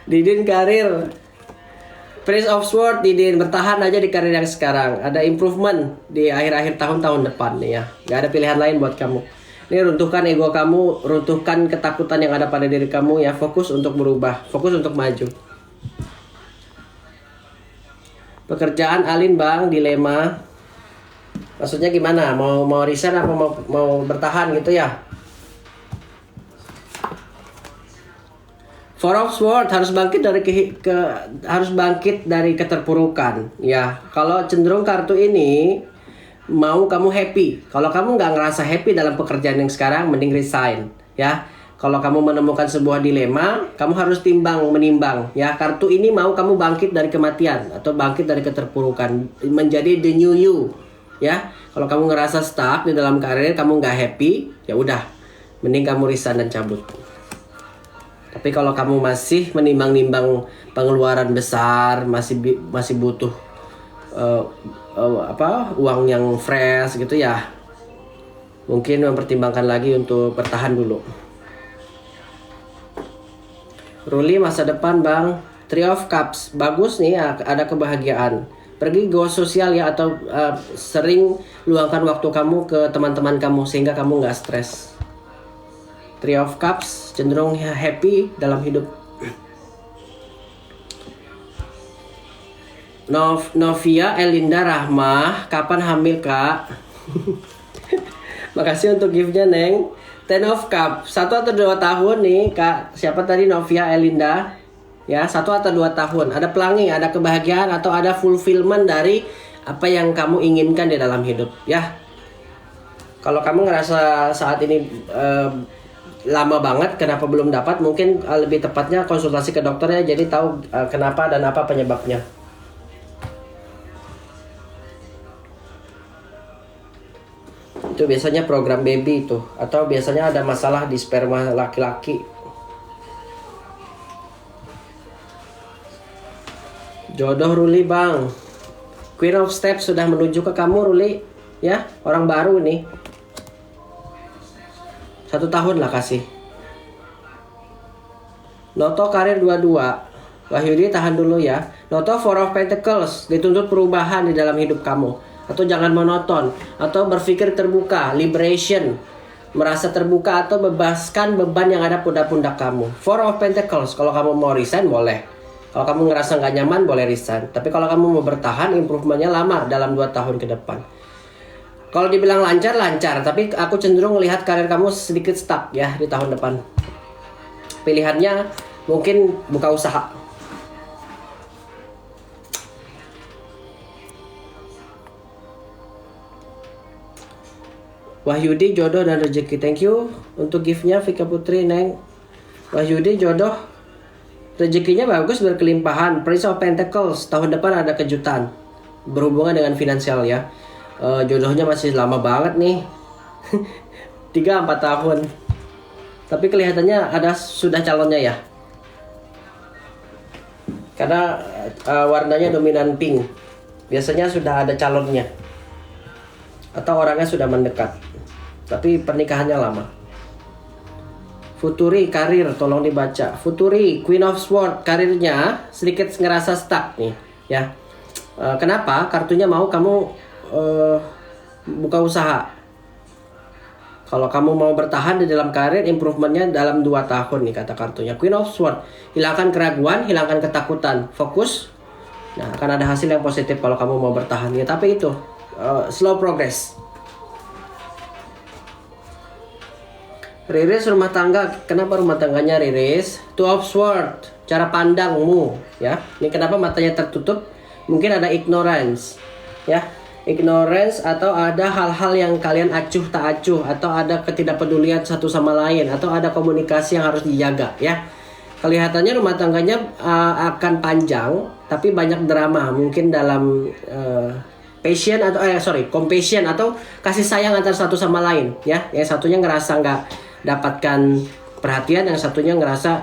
Didin karir. Prince of Sword Didin bertahan aja di karir yang sekarang. Ada improvement di akhir-akhir tahun depan nih ya. Nggak ada pilihan lain buat kamu. Ini runtuhkan ego kamu, runtuhkan ketakutan yang ada pada diri kamu ya. Fokus untuk berubah, fokus untuk maju. Pekerjaan Alin bang, dilema. Maksudnya gimana? Mau resign apa mau bertahan gitu ya? Four of Swords harus bangkit dari keterpurukan ya. Kalau cenderung kartu ini mau kamu happy. Kalau kamu nggak ngerasa happy dalam pekerjaan yang sekarang, mending resign ya. Kalau kamu menemukan sebuah dilema, kamu harus menimbang ya. Kartu ini mau kamu bangkit dari kematian atau bangkit dari keterpurukan, menjadi the new you ya. Kalau kamu ngerasa stuck di dalam karir, kamu nggak happy, ya udah, mending kamu resign dan cabut. Tapi kalau kamu masih menimbang-nimbang pengeluaran besar, masih butuh uang yang fresh gitu ya, mungkin mempertimbangkan lagi untuk bertahan dulu. Ruli masa depan bang, Three of Cups bagus nih, ada kebahagiaan. Pergi go sosial ya, atau sering luangkan waktu kamu ke teman-teman kamu sehingga kamu nggak stres. Three of Cups cenderung happy dalam hidup. Novia Elinda Rahmah, kapan hamil kak? Makasih untuk giftnya Neng. Ten of Cup, 1 atau 2 tahun nih kak. Siapa tadi? Novia Elinda ya, 1 atau 2 tahun. Ada pelangi, ada kebahagiaan, atau ada fulfillment dari apa yang kamu inginkan di dalam hidup ya. Kalau kamu ngerasa saat ini lama banget kenapa belum dapat, mungkin lebih tepatnya konsultasi ke dokter ya, jadi tahu kenapa dan apa penyebabnya. Itu biasanya program baby itu, atau biasanya ada masalah di sperma laki-laki. Jodoh Ruli bang, Queen of Steps sudah menuju ke kamu Ruli ya, orang baru nih. 1 tahun lah kasih. Noto karir 22. Wahyudi tahan dulu ya. Noto Four of Pentacles, dituntut perubahan di dalam hidup kamu. Atau jangan monoton, atau berpikir terbuka, liberation, merasa terbuka, atau bebaskan beban yang ada pada pundak kamu. Four of Pentacles, kalau kamu mau resign boleh. Kalau kamu ngerasa nggak nyaman boleh resign. Tapi kalau kamu mau bertahan, improvementnya lama dalam 2 tahun ke depan. Kalau dibilang lancar, tapi aku cenderung melihat karir kamu sedikit stuck ya di tahun depan. Pilihannya mungkin buka usaha. Wahyudi jodoh dan rezeki, thank you untuk giftnya Vika Putri Neng. Wahyudi jodoh, rezekinya bagus, berkelimpahan. Prince of Pentacles, tahun depan ada kejutan berhubungan dengan finansial ya. Jodohnya masih lama banget nih. 3-4 tahun. Tapi kelihatannya sudah calonnya ya. Karena warnanya dominan pink. Biasanya sudah ada calonnya. Atau orangnya sudah mendekat. Tapi pernikahannya lama. Futuri karir, tolong dibaca. Futuri Queen of Swords, karirnya sedikit ngerasa stuck nih ya. Kenapa? Kartunya mau kamu buka usaha. Kalau kamu mau bertahan di dalam karir, improvementnya dalam 2 tahun nih kata kartunya. Queen of Swords, hilangkan keraguan, hilangkan ketakutan, fokus. Nah, akan ada hasil yang positif kalau kamu mau bertahan ya. Tapi itu slow progress. Riris rumah tangga, kenapa rumah tangganya Riris? Two of Swords, cara pandangmu ya. Ini kenapa matanya tertutup? Mungkin ada ignorance ya. ignorance, atau ada hal-hal yang kalian acuh tak acuh, atau ada ketidakpedulian satu sama lain, atau ada komunikasi yang harus dijaga ya. Kelihatannya rumah tangganya akan panjang, tapi banyak drama mungkin dalam compassion atau kasih sayang antara satu sama lain ya. Yang satunya ngerasa nggak dapatkan perhatian, yang satunya ngerasa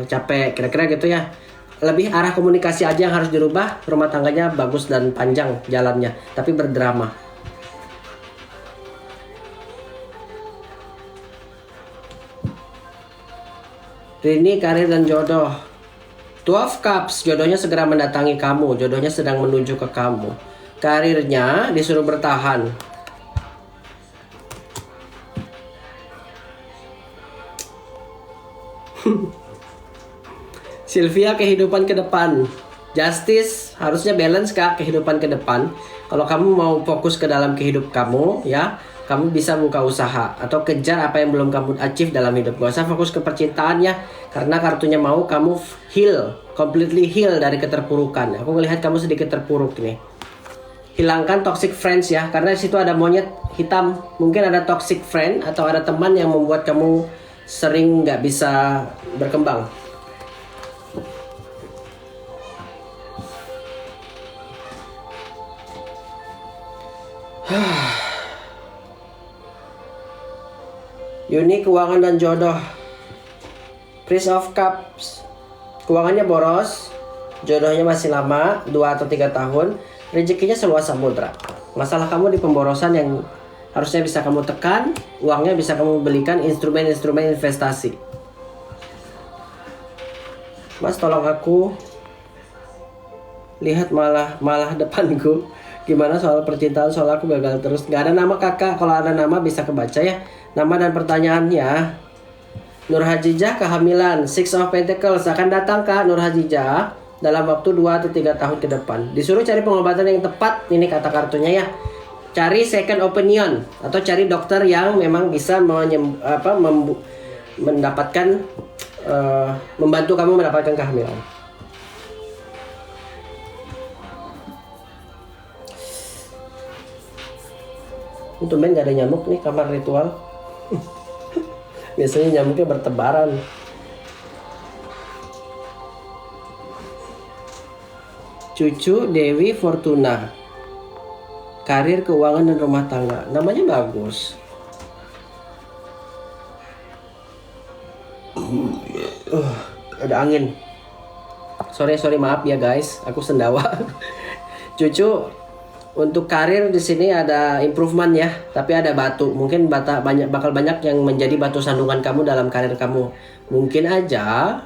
capek, kira-kira gitu ya. Lebih arah komunikasi aja yang harus dirubah. Rumah tangganya bagus dan panjang jalannya, tapi berdrama. Rini, karir dan jodoh. 12 Cups, jodohnya segera mendatangi kamu. Jodohnya sedang menuju ke kamu. Karirnya disuruh bertahan. Sylvia, kehidupan ke depan. Justice, harusnya balance kak kehidupan ke depan. Kalau kamu mau fokus ke dalam kehidupan kamu ya, kamu bisa buka usaha atau kejar apa yang belum kamu achieve dalam hidup. Gak usah fokus ke percintaan ya, karena kartunya mau kamu completely heal dari keterpurukan. Aku melihat kamu sedikit terpuruk nih. Hilangkan toxic friends ya, karena di situ ada monyet hitam. Mungkin ada toxic friend atau ada teman yang membuat kamu sering nggak bisa berkembang. Unik, keuangan dan jodoh. Prince of Cups, keuangannya boros, jodohnya masih lama, 2 atau 3 tahun, rezekinya seluas samudra. Masalah kamu di pemborosan yang harusnya bisa kamu tekan, uangnya bisa kamu belikan instrumen-instrumen investasi. Mas, tolong aku, lihat malah depanku. Gimana soal percintaan, soal aku gagal terus. Gak ada nama kakak, kalau ada nama bisa kebaca ya. Nama dan pertanyaannya. Nur Hajijah, kehamilan. Six of Pentacles, akan datang kak Nur Hajijah dalam waktu 2 atau 3 tahun ke depan. Disuruh cari pengobatan yang tepat, ini kata kartunya ya. Cari second opinion atau cari dokter yang memang bisa mendapatkan membantu kamu mendapatkan kehamilan. Untuk main gak ada nyamuk nih kamar ritual. Biasanya nyamuknya bertebaran. Cucu Dewi Fortuna, karir, keuangan, dan rumah tangga. Namanya bagus. Ada angin. Sorry maaf ya guys, aku sendawa. Cucu, untuk karir di sini ada improvement ya, tapi ada batu. Mungkin bakal banyak yang menjadi batu sandungan kamu dalam karir kamu. Mungkin aja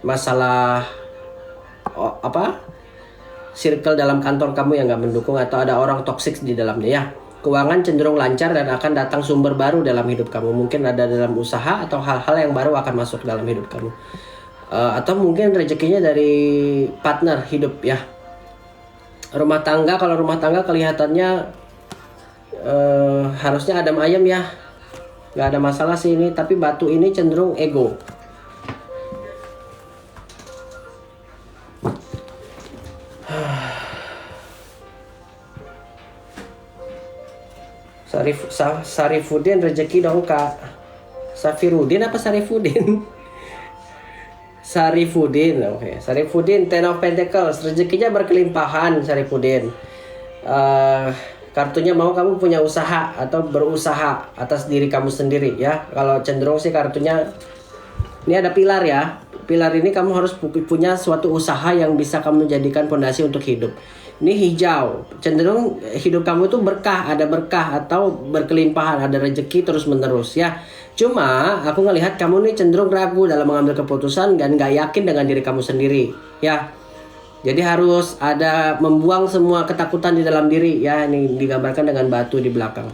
masalah circle dalam kantor kamu yang nggak mendukung, atau ada orang toksik di dalamnya ya. Keuangan cenderung lancar dan akan datang sumber baru dalam hidup kamu. Mungkin ada dalam usaha atau hal-hal yang baru akan masuk dalam hidup kamu. Atau mungkin rezekinya dari partner hidup ya. Rumah tangga, kalau rumah tangga kelihatannya harusnya adem ayem ya, nggak ada masalah sih ini. Tapi batu ini cenderung ego. Sarifudin, rezeki dong kak. Safirudin apa Sarifudin? Sarifudin, oke. Sarifudin, Ten of Pentacles, rezekinya berkelimpahan Sarifudin. Kartunya mau kamu punya usaha atau berusaha atas diri kamu sendiri ya. Kalau cenderung sih kartunya, ini ada pilar ya. Pilar ini kamu harus punya suatu usaha yang bisa kamu jadikan fondasi untuk hidup. Ini hijau, cenderung hidup kamu tuh berkah, ada berkah atau berkelimpahan, ada rezeki terus menerus ya. Cuma aku ngelihat kamu nih cenderung ragu dalam mengambil keputusan dan gak yakin dengan diri kamu sendiri ya. Jadi harus ada membuang semua ketakutan di dalam diri ya. Ini digambarkan dengan batu di belakang.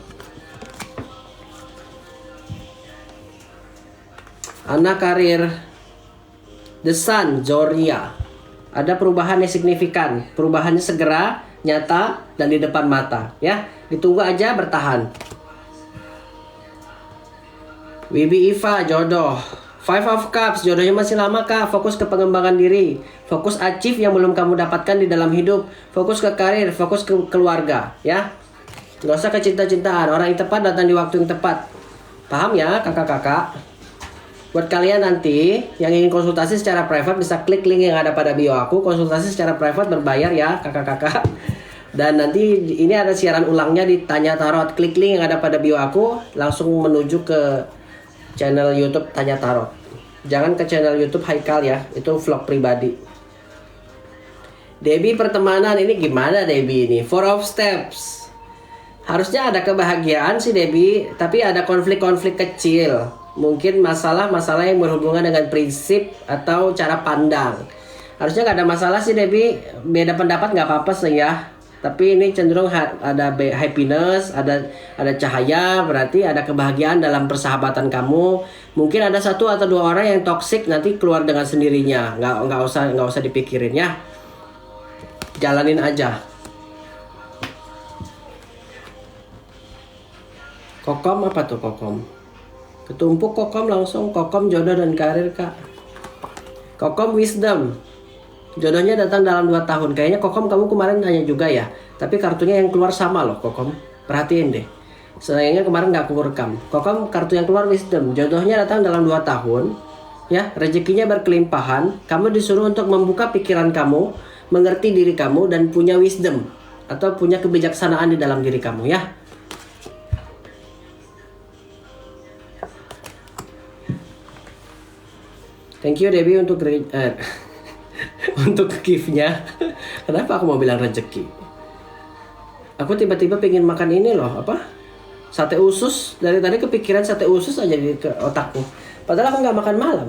Anak, karir, The Sun, Zoria. Ada perubahan yang signifikan, perubahannya segera, nyata, dan di depan mata ya. Ditunggu aja, bertahan. Wibi Iva, jodoh, Five of Cups, jodohnya masih lama kak. Fokus ke pengembangan diri, fokus achieve yang belum kamu dapatkan di dalam hidup, fokus ke karir, fokus ke keluarga, ya. Gak usah ke cinta-cintaan. Orang yang tepat datang di waktu yang tepat. Paham ya kakak-kakak? Buat kalian nanti yang ingin konsultasi secara private bisa klik link yang ada pada bio aku. Konsultasi secara private berbayar ya kakak-kakak. Dan nanti ini ada siaran ulangnya di Tanya Tarot. Klik link yang ada pada bio aku, langsung menuju ke channel YouTube Tanya Tarot. Jangan ke channel YouTube Haikal ya, itu vlog pribadi. Debbie pertemanan ini gimana Debbie ini? Four of Steps. Harusnya ada kebahagiaan sih Debbie, tapi ada konflik-konflik kecil. Mungkin masalah-masalah yang berhubungan dengan prinsip atau cara pandang. Harusnya nggak ada masalah sih Debbie. Beda pendapat nggak apa-apa sih ya. Tapi ini cenderung ada happiness, ada cahaya, berarti ada kebahagiaan dalam persahabatan kamu. Mungkin ada satu atau dua orang yang toksik nanti keluar dengan sendirinya. Nggak usah dipikirin ya. Jalanin aja. Kokom apa tuh kokom? Ketumpuk kokom langsung. Kokom jodoh dan karir kak. Kokom wisdom. Jodohnya datang dalam 2 tahun. Kayaknya kokom kamu kemarin nanya juga ya. Tapi kartunya yang keluar sama loh kokom. Perhatiin deh. Sayangnya kemarin gak aku rekam. Kokom kartu yang keluar wisdom. Jodohnya datang dalam 2 tahun. Ya, rezekinya berkelimpahan. Kamu disuruh untuk membuka pikiran kamu, mengerti diri kamu, dan punya wisdom. Atau punya kebijaksanaan di dalam diri kamu ya. Thank you Debbie untuk untuk gift-nya. Kenapa aku mau bilang rezeki? Aku tiba-tiba pengen makan ini loh, apa? Sate usus. Dari tadi kepikiran sate usus aja di otakku. Padahal aku nggak makan malam.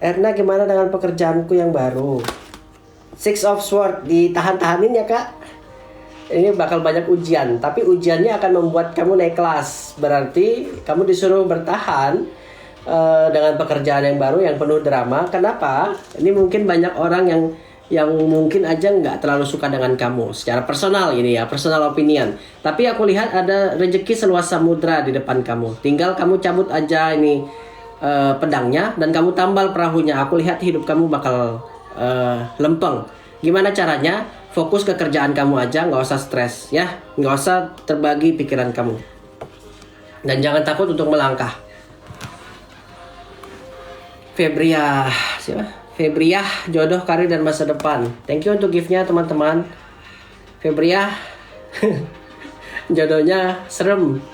Erna, gimana dengan pekerjaanku yang baru? Six of Swords, ditahan-tahanin ya kak. Ini bakal banyak ujian, tapi ujiannya akan membuat kamu naik kelas. Berarti kamu disuruh bertahan dengan pekerjaan yang baru yang penuh drama. Kenapa? Ini mungkin banyak orang yang mungkin aja nggak terlalu suka dengan kamu secara personal ini ya, personal opinion. Tapi aku lihat ada rezeki seluas samudra di depan kamu. Tinggal kamu cabut aja ini pedangnya dan kamu tambal perahunya. Aku lihat hidup kamu bakal lempeng. Gimana caranya? Fokus ke kerjaan kamu aja, nggak usah stres ya, nggak usah terbagi pikiran kamu. Dan jangan takut untuk melangkah. Febria, siapa? Febria, jodoh, karir, dan masa depan. Thank you untuk gift-nya teman-teman. Febria, jodohnya serem.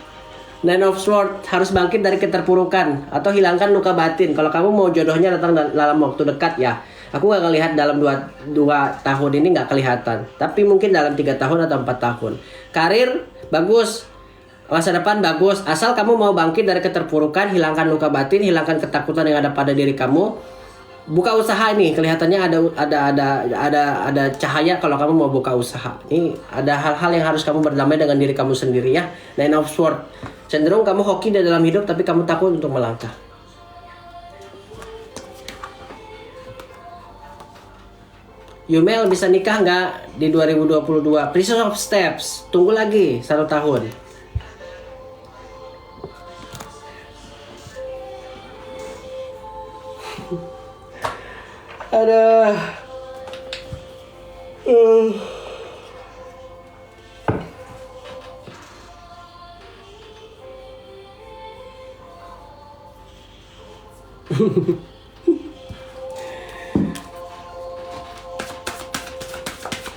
Nine of Swords, harus bangkit dari keterpurukan atau hilangkan luka batin. Kalau kamu mau jodohnya datang dalam waktu dekat ya. Aku nggak ngelihat dalam 2 tahun ini, nggak kelihatan. Tapi mungkin dalam 3 tahun atau 4 tahun. Karir, bagus. Masa depan bagus, asal kamu mau bangkit dari keterpurukan, hilangkan luka batin, hilangkan ketakutan yang ada pada diri kamu. Buka usaha ini, kelihatannya ada cahaya kalau kamu mau buka usaha. Ini ada hal-hal yang harus kamu berdamai dengan diri kamu sendiri ya. Nine of Swords, cenderung kamu hoki di dalam hidup tapi kamu takut untuk melangkah. Yumel bisa nikah nggak di 2022? Princess of Steps, tunggu lagi 1 tahun. Ada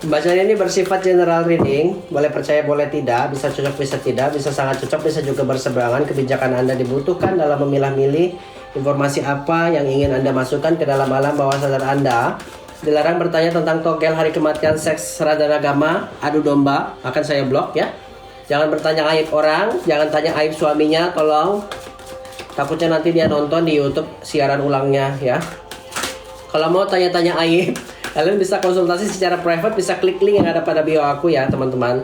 Pembacaan ini bersifat general reading, boleh percaya boleh tidak, bisa cocok bisa tidak, bisa sangat cocok, bisa juga berseberangan. Kebijakan Anda dibutuhkan dalam memilah-milih informasi apa yang ingin Anda masukkan ke dalam alam bawah sadar Anda. Dilarang bertanya tentang togel, hari kematian, seks, ras dan agama, adu domba, akan saya blok ya. Jangan bertanya aib orang, jangan tanya aib suaminya, tolong. Takutnya nanti dia nonton di YouTube siaran ulangnya ya. Kalau mau tanya-tanya aib, kalian bisa konsultasi secara private, bisa klik link yang ada pada bio aku ya teman-teman.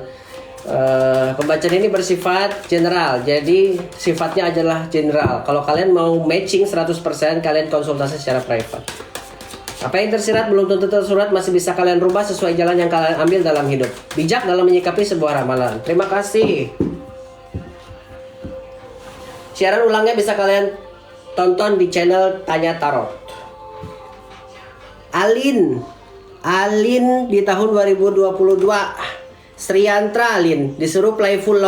Pembacaan ini bersifat general, jadi sifatnya adalah general. Kalau kalian mau matching 100%, kalian konsultasi secara private. Apa yang tersirat belum tentu tersurat, masih bisa kalian rubah sesuai jalan yang kalian ambil dalam hidup. Bijak dalam menyikapi sebuah ramalan. Terima kasih. Siaran ulangnya bisa kalian tonton di channel Tanya Tarot. Alin di tahun 2022. Sriyantra Alin disuruh playful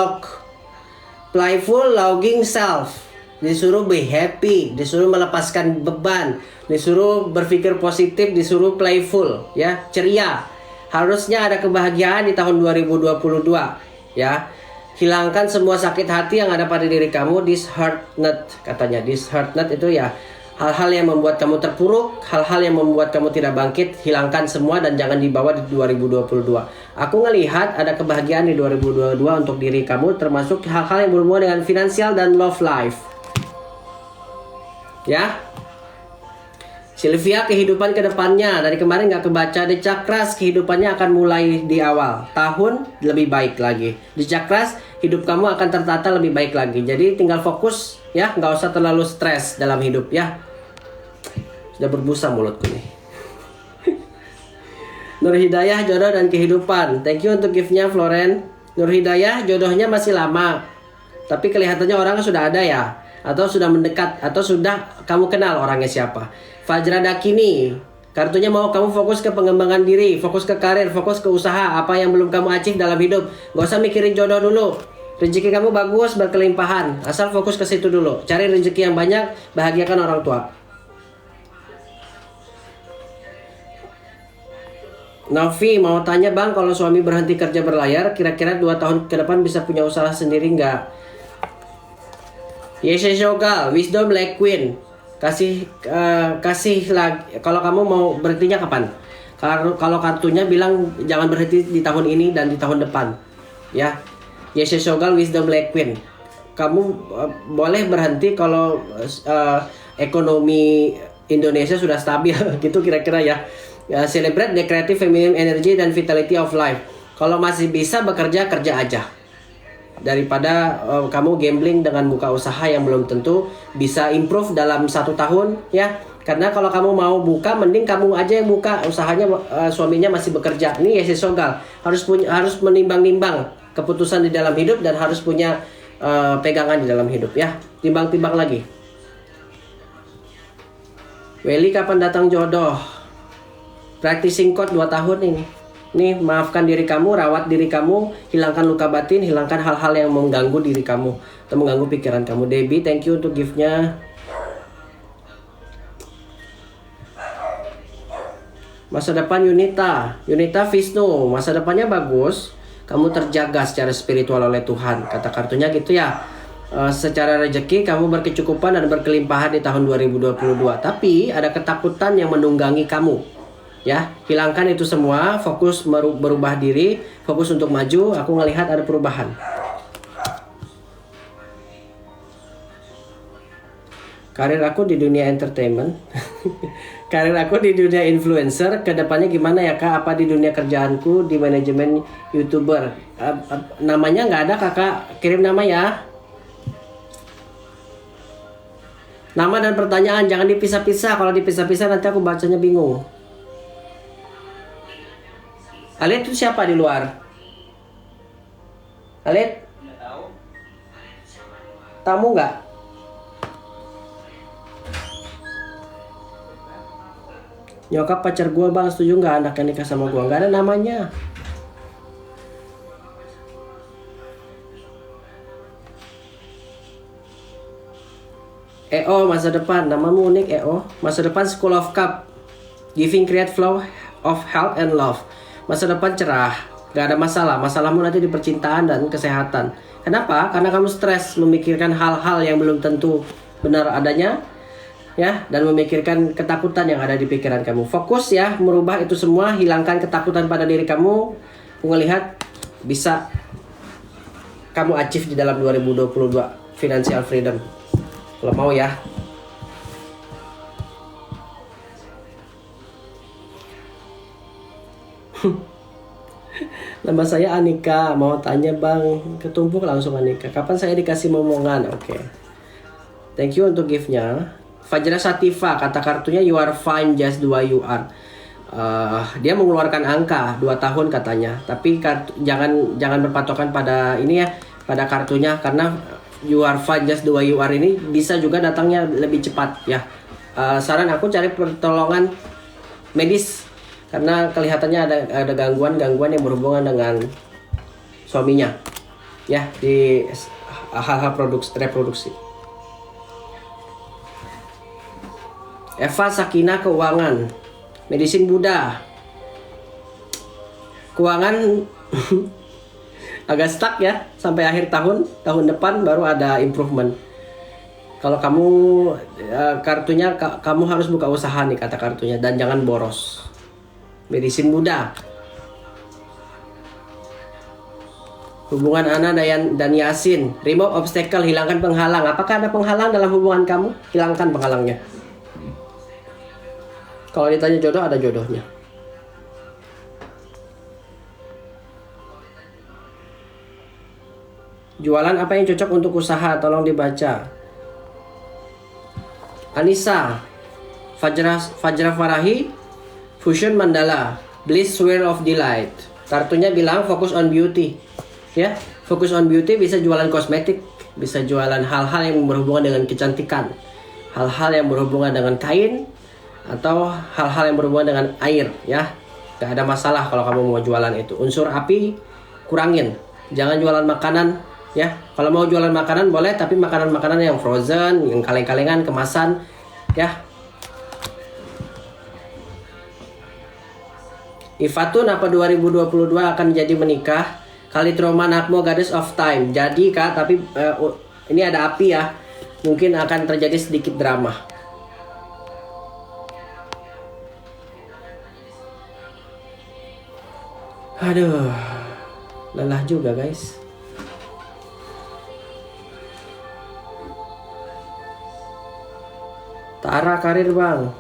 logging self, disuruh be happy, disuruh melepaskan beban, disuruh berpikir positif, disuruh playful, ya, ceria. Harusnya ada kebahagiaan di tahun 2022, ya. Hilangkan semua sakit hati yang ada pada diri kamu. This heart nut, katanya. This heart nut itu ya hal-hal yang membuat kamu terpuruk, hal-hal yang membuat kamu tidak bangkit. Hilangkan semua dan jangan dibawa di 2022. Aku ngelihat ada kebahagiaan di 2022 untuk diri kamu, termasuk hal-hal yang berhubungan dengan finansial dan love life, ya. Sylvia, kehidupan kedepannya dari kemarin nggak kebaca. Di Cakras, kehidupannya akan mulai di awal tahun lebih baik lagi. Di Cakras, hidup kamu akan tertata lebih baik lagi. Jadi tinggal fokus, ya, nggak usah terlalu stres dalam hidup, ya. Sudah berbusa mulutku nih. Nur Hidayah, jodoh dan kehidupan. Thank you untuk gift-nya, Floren. Nur Hidayah, jodohnya masih lama, tapi kelihatannya orangnya sudah ada, ya, atau sudah mendekat, atau sudah kamu kenal orangnya siapa. Fajra Dakini, kartunya mau kamu fokus ke pengembangan diri, fokus ke karir, fokus ke usaha, apa yang belum kamu achieve dalam hidup. Gak usah mikirin jodoh dulu. Rezeki kamu bagus, berkelimpahan, asal fokus ke situ dulu. Cari rezeki yang banyak, bahagiakan orang tua. Novi mau tanya, Bang, kalau suami berhenti kerja berlayar, kira-kira 2 tahun ke depan bisa punya usaha sendiri nggak? Yeshe Shogal, Wisdom Black Queen. Kasih lagi. Kalau kamu mau berhentinya kapan? Kalau kartunya bilang jangan berhenti di tahun ini dan di tahun depan, ya. Yeshe Shogal, Wisdom Black Queen. Kamu boleh berhenti kalau ekonomi Indonesia sudah stabil, gitu kira-kira, ya. Celebrate the creative feminine energy dan vitality of life. Kalau masih bisa bekerja, kerja aja. Daripada kamu gambling dengan buka usaha yang belum tentu bisa improve dalam 1 tahun, ya. Karena kalau kamu mau buka, mending kamu aja yang buka usahanya, suaminya masih bekerja. Ini Yeshe Shogal harus menimbang-nimbang keputusan di dalam hidup dan harus punya pegangan di dalam hidup, ya. Timbang-timbang lagi. Welly, kapan datang jodoh? Practicing code 2 tahun ini. Nih, maafkan diri kamu, rawat diri kamu, hilangkan luka batin, hilangkan hal-hal yang mengganggu diri kamu atau mengganggu pikiran kamu. Debbie, thank you untuk gift-nya. Masa depan Yunita Visnu, masa depannya bagus. Kamu terjaga secara spiritual oleh Tuhan. Kata kartunya gitu, ya. Secara rezeki kamu berkecukupan dan berkelimpahan di tahun 2022. Tapi ada ketakutan yang menunggangi kamu. Ya, hilangkan itu semua, fokus berubah diri, fokus untuk maju. Aku ngelihat ada perubahan. Karir aku di dunia entertainment. Karir aku di dunia influencer. Kedepannya gimana ya, Kak? Apa di dunia kerjaanku di manajemen YouTuber? Namanya nggak ada, Kakak. Kirim nama, ya. Nama dan pertanyaan jangan dipisah-pisah. Kalau dipisah-pisah nanti aku bacanya bingung. Alit itu siapa di luar? Alit? Tamu nggak? Nyokap pacar gue, Bang, setuju nggak anaknya nikah sama gue? Nggak ada namanya. EO, masa depan. Namamu unik, EO. Masa depan School of Cup. Giving create flow of health and love. Masa depan cerah, gak ada masalah. Masalahmu nanti di percintaan dan kesehatan. Kenapa? Karena kamu stres memikirkan hal-hal yang belum tentu benar adanya, ya, dan memikirkan ketakutan yang ada di pikiran kamu. Fokus, ya, merubah itu semua, hilangkan ketakutan pada diri kamu. Aku ngelihat bisa kamu achieve di dalam 2022 financial freedom. Kalau mau, ya. Nama saya Anika, mau tanya, Bang. Ketumpuk langsung Anika. Kapan saya dikasih momongan? Oke. Thank you untuk gift-nya. Fajra Sativa, kata kartunya you are fine just the way you are. Dia mengeluarkan angka 2 tahun katanya. Tapi jangan berpatokan pada ini, ya, pada kartunya, karena you are fine just the way you are ini bisa juga datangnya lebih cepat ya. Saran aku cari pertolongan medis karena kelihatannya ada gangguan yang berhubungan dengan suaminya ya di hal-hal reproduksi. Eva Sakina keuangan, medisin Buddha. Keuangan agak stuck ya sampai akhir tahun depan baru ada improvement. Kalau kamu kartunya kamu harus buka usaha nih kata kartunya dan jangan boros. Medisin Buddha. Hubungan Ana dan Yasin, remove obstacle, hilangkan penghalang. Apakah ada penghalang dalam hubungan kamu? Hilangkan penghalangnya. Kalau ditanya jodoh, ada jodohnya. Jualan apa yang cocok untuk usaha? Tolong dibaca. Anissa, Fajra Farahi, Fusion Mandala, Bliss Swirl of Delight. Kartunya bilang fokus on beauty. Ya, fokus on beauty bisa jualan kosmetik, bisa jualan hal-hal yang berhubungan dengan kecantikan, hal-hal yang berhubungan dengan kain, atau hal-hal yang berhubungan dengan air ya. Gak ada masalah kalau kamu mau jualan itu. Unsur api kurangin, jangan jualan makanan ya. Kalau mau jualan makanan boleh, tapi makanan-makanan yang frozen, yang kaleng-kalengan, kemasan ya. Ifatun apa 2022 akan jadi menikah? Kalitroma Nakmo Goddess of Time. Jadi Kak, tapi ini ada api ya, mungkin akan terjadi sedikit drama. Aduh, lelah juga guys. Tara karir bang.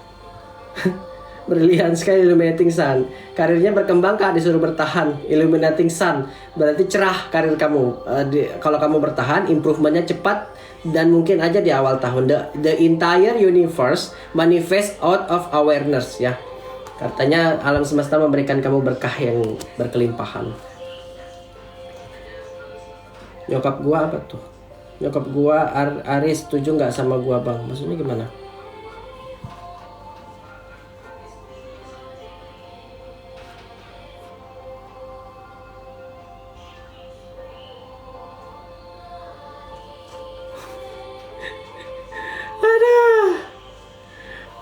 Brilian sekali Illuminating Sun. Karirnya berkembang Kak, disuruh bertahan. Illuminating Sun berarti cerah karir kamu. Kalau kamu bertahan, improvementnya cepat dan mungkin aja di awal tahun. The entire universe manifest out of awareness ya. Katanya alam semesta memberikan kamu berkah yang berkelimpahan. Nyokap gua apa tuh? Nyokap gua Aris setuju nggak sama gua bang? Maksudnya gimana?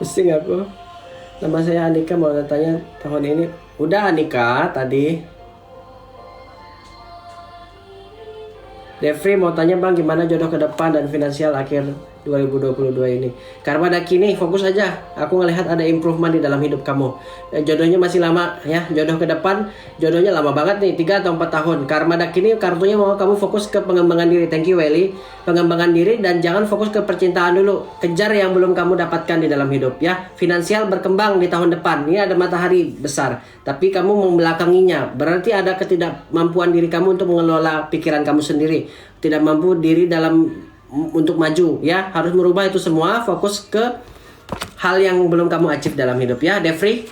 Pusing aku. Nama saya Anika, mau tanya tahun ini. Udah Anika tadi. Devri mau tanya bang, gimana jodoh ke depan dan finansial akhir 2022 ini? Karma Daki nih, fokus aja. Aku ngelihat ada improvement di dalam hidup kamu. Jodohnya masih lama ya. Jodoh ke depan, jodohnya lama banget nih, 3 atau 4 tahun. Karma Daki nih kartunya mau kamu fokus ke pengembangan diri. Thank you Welly. Pengembangan diri dan jangan fokus ke percintaan dulu. Kejar yang belum kamu dapatkan di dalam hidup ya. Finansial berkembang di tahun depan. Ini ada matahari besar, tapi kamu membelakanginya. Berarti ada ketidakmampuan diri kamu untuk mengelola pikiran kamu sendiri. Tidak mampu diri dalam untuk maju ya. Harus merubah itu semua, fokus ke hal yang belum kamu achieve dalam hidup ya. Devri.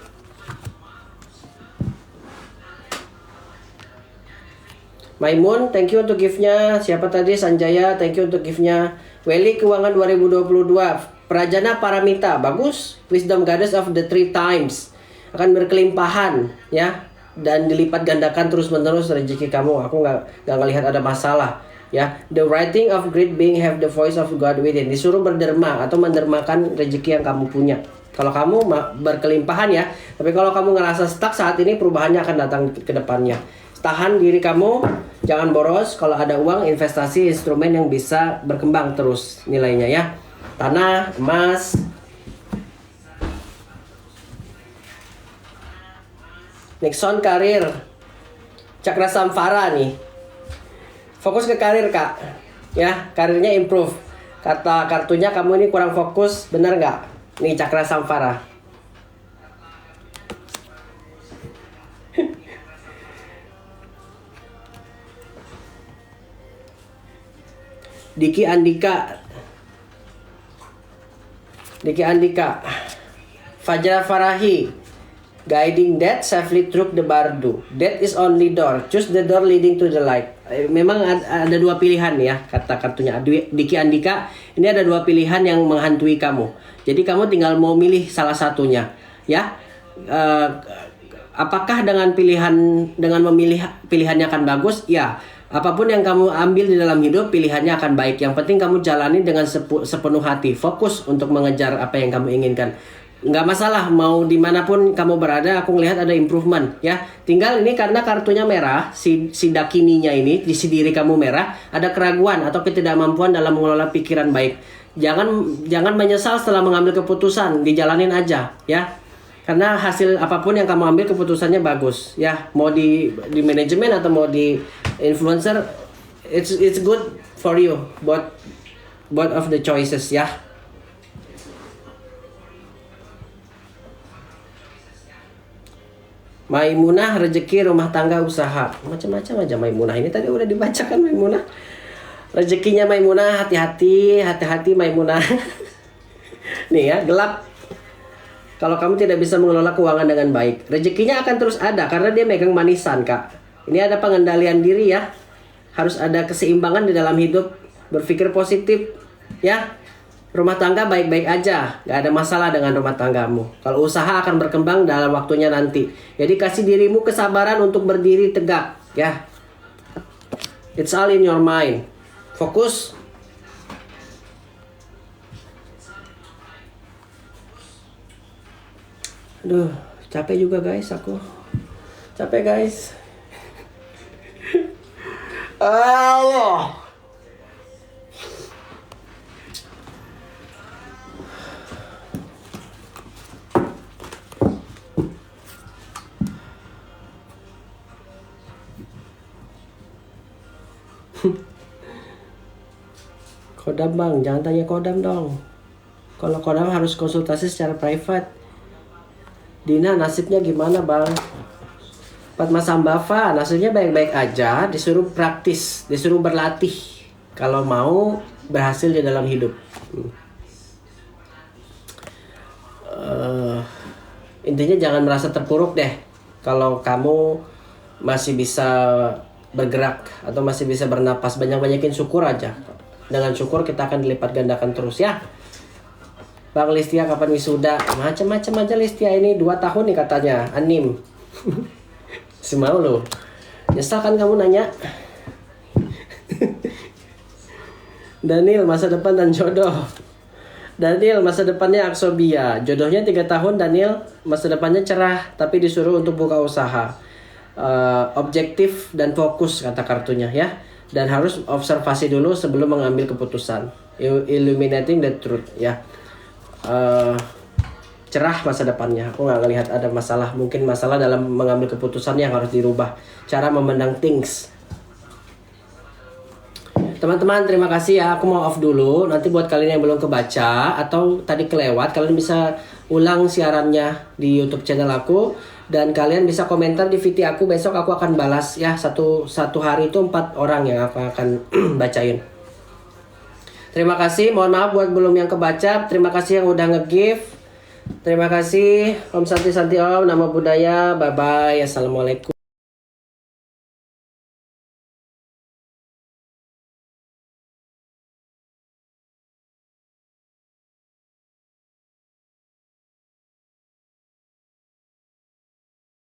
Maimun, thank you untuk gift-nya. Siapa tadi? Sanjaya, thank you untuk gift-nya. Welly, keuangan 2022. Prajana Paramita, bagus. Wisdom Goddess of the 3 times. Akan berkelimpahan ya. Dan dilipat gandakan terus-menerus rezeki kamu. Aku nggak ngelihat ada masalah ya. The writing of great being have the voice of God within. Disuruh berderma atau mendermakan rezeki yang kamu punya. Kalau kamu berkelimpahan ya. Tapi kalau kamu ngerasa stuck saat ini, perubahannya akan datang ke depannya. Tahan diri kamu, jangan boros. Kalau ada uang, investasi instrumen yang bisa berkembang terus nilainya ya. Tanah, emas. Nixon karir. Cakra Samvara nih. Fokus ke karir Kak. Ya, karirnya improve. Kata kartunya kamu ini kurang fokus, bener nggak? Nih Cakra Samvara. Diki Andika, Fajra Farahi, guiding death safely through the bardu. Death is only door. Choose the door leading to the light. Memang ada dua pilihan ya, kata kartunya Diki Andika. Ini ada dua pilihan yang menghantui kamu. Jadi kamu tinggal mau milih salah satunya, ya. Apakah dengan memilih pilihannya akan bagus? Ya. Apapun yang kamu ambil di dalam hidup, pilihannya akan baik. Yang penting kamu jalani dengan sepenuh hati, fokus untuk mengejar apa yang kamu inginkan. Nggak masalah mau dimanapun kamu berada, aku ngelihat ada improvement ya. Tinggal ini karena kartunya merah, si dakininya ini di si diri kamu merah, ada keraguan atau ketidakmampuan dalam mengelola pikiran baik. Jangan menyesal setelah mengambil keputusan, dijalanin aja ya. Karena hasil apapun yang kamu ambil keputusannya bagus ya. Mau di manajemen atau mau di influencer, it's good for you, both of the choices ya. Maimunah, rezeki, rumah tangga, usaha. Macam-macam aja Maimunah. Ini tadi udah dibacakan Maimunah. Rezekinya Maimunah, hati-hati Maimunah. Nih ya, gelap. Kalau kamu tidak bisa mengelola keuangan dengan baik, rezekinya akan terus ada karena dia megang manisan, Kak. Ini ada pengendalian diri ya. Harus ada keseimbangan di dalam hidup, berpikir positif ya. Rumah tangga baik-baik aja, gak ada masalah dengan rumah tanggamu. Kalau usaha akan berkembang dalam waktunya nanti. Jadi kasih dirimu kesabaran untuk berdiri tegak ya. It's all in your mind. Fokus. Aduh, capek juga guys aku. Capek guys. Allah. Kodam bang, jangan tanya kodam dong. Kalau kodam harus konsultasi secara private. Dina, nasibnya gimana bang? Fatma Sambava, nasibnya baik-baik aja. Disuruh praktis, disuruh berlatih. Kalau mau berhasil di dalam hidup. Intinya jangan merasa terpuruk deh. Kalau kamu masih bisa bergerak atau masih bisa bernapas, banyakin syukur aja. Dengan syukur kita akan dilipat gandakan terus ya. Bang Listia kapan wisuda? Macam-macam aja Listia ini 2 tahun nih katanya. Anim. Semau lo. Nyesal kan kamu nanya. Daniel masa depan dan jodoh. Daniel masa depannya Aksobia. Jodohnya 3 tahun Daniel. Masa depannya cerah tapi disuruh untuk buka usaha. Objektif dan fokus kata kartunya ya. Dan harus observasi dulu sebelum mengambil keputusan. Illuminating the truth ya. Cerah masa depannya. Aku nggak ngelihat ada masalah. Mungkin masalah dalam mengambil keputusan yang harus dirubah. Cara memandang things. Teman-teman terima kasih ya. Aku mau off dulu. Nanti buat kalian yang belum kebaca atau tadi kelewat, kalian bisa ulang siarannya di YouTube channel aku. Dan kalian bisa komentar di VT aku. Besok aku akan balas ya. Satu hari itu 4 orang yang aku akan bacain. Terima kasih. Mohon maaf buat belum yang kebaca. Terima kasih yang udah nge-give. Terima kasih. Om Santi Santi Om. Nama budaya. Bye bye. Assalamualaikum.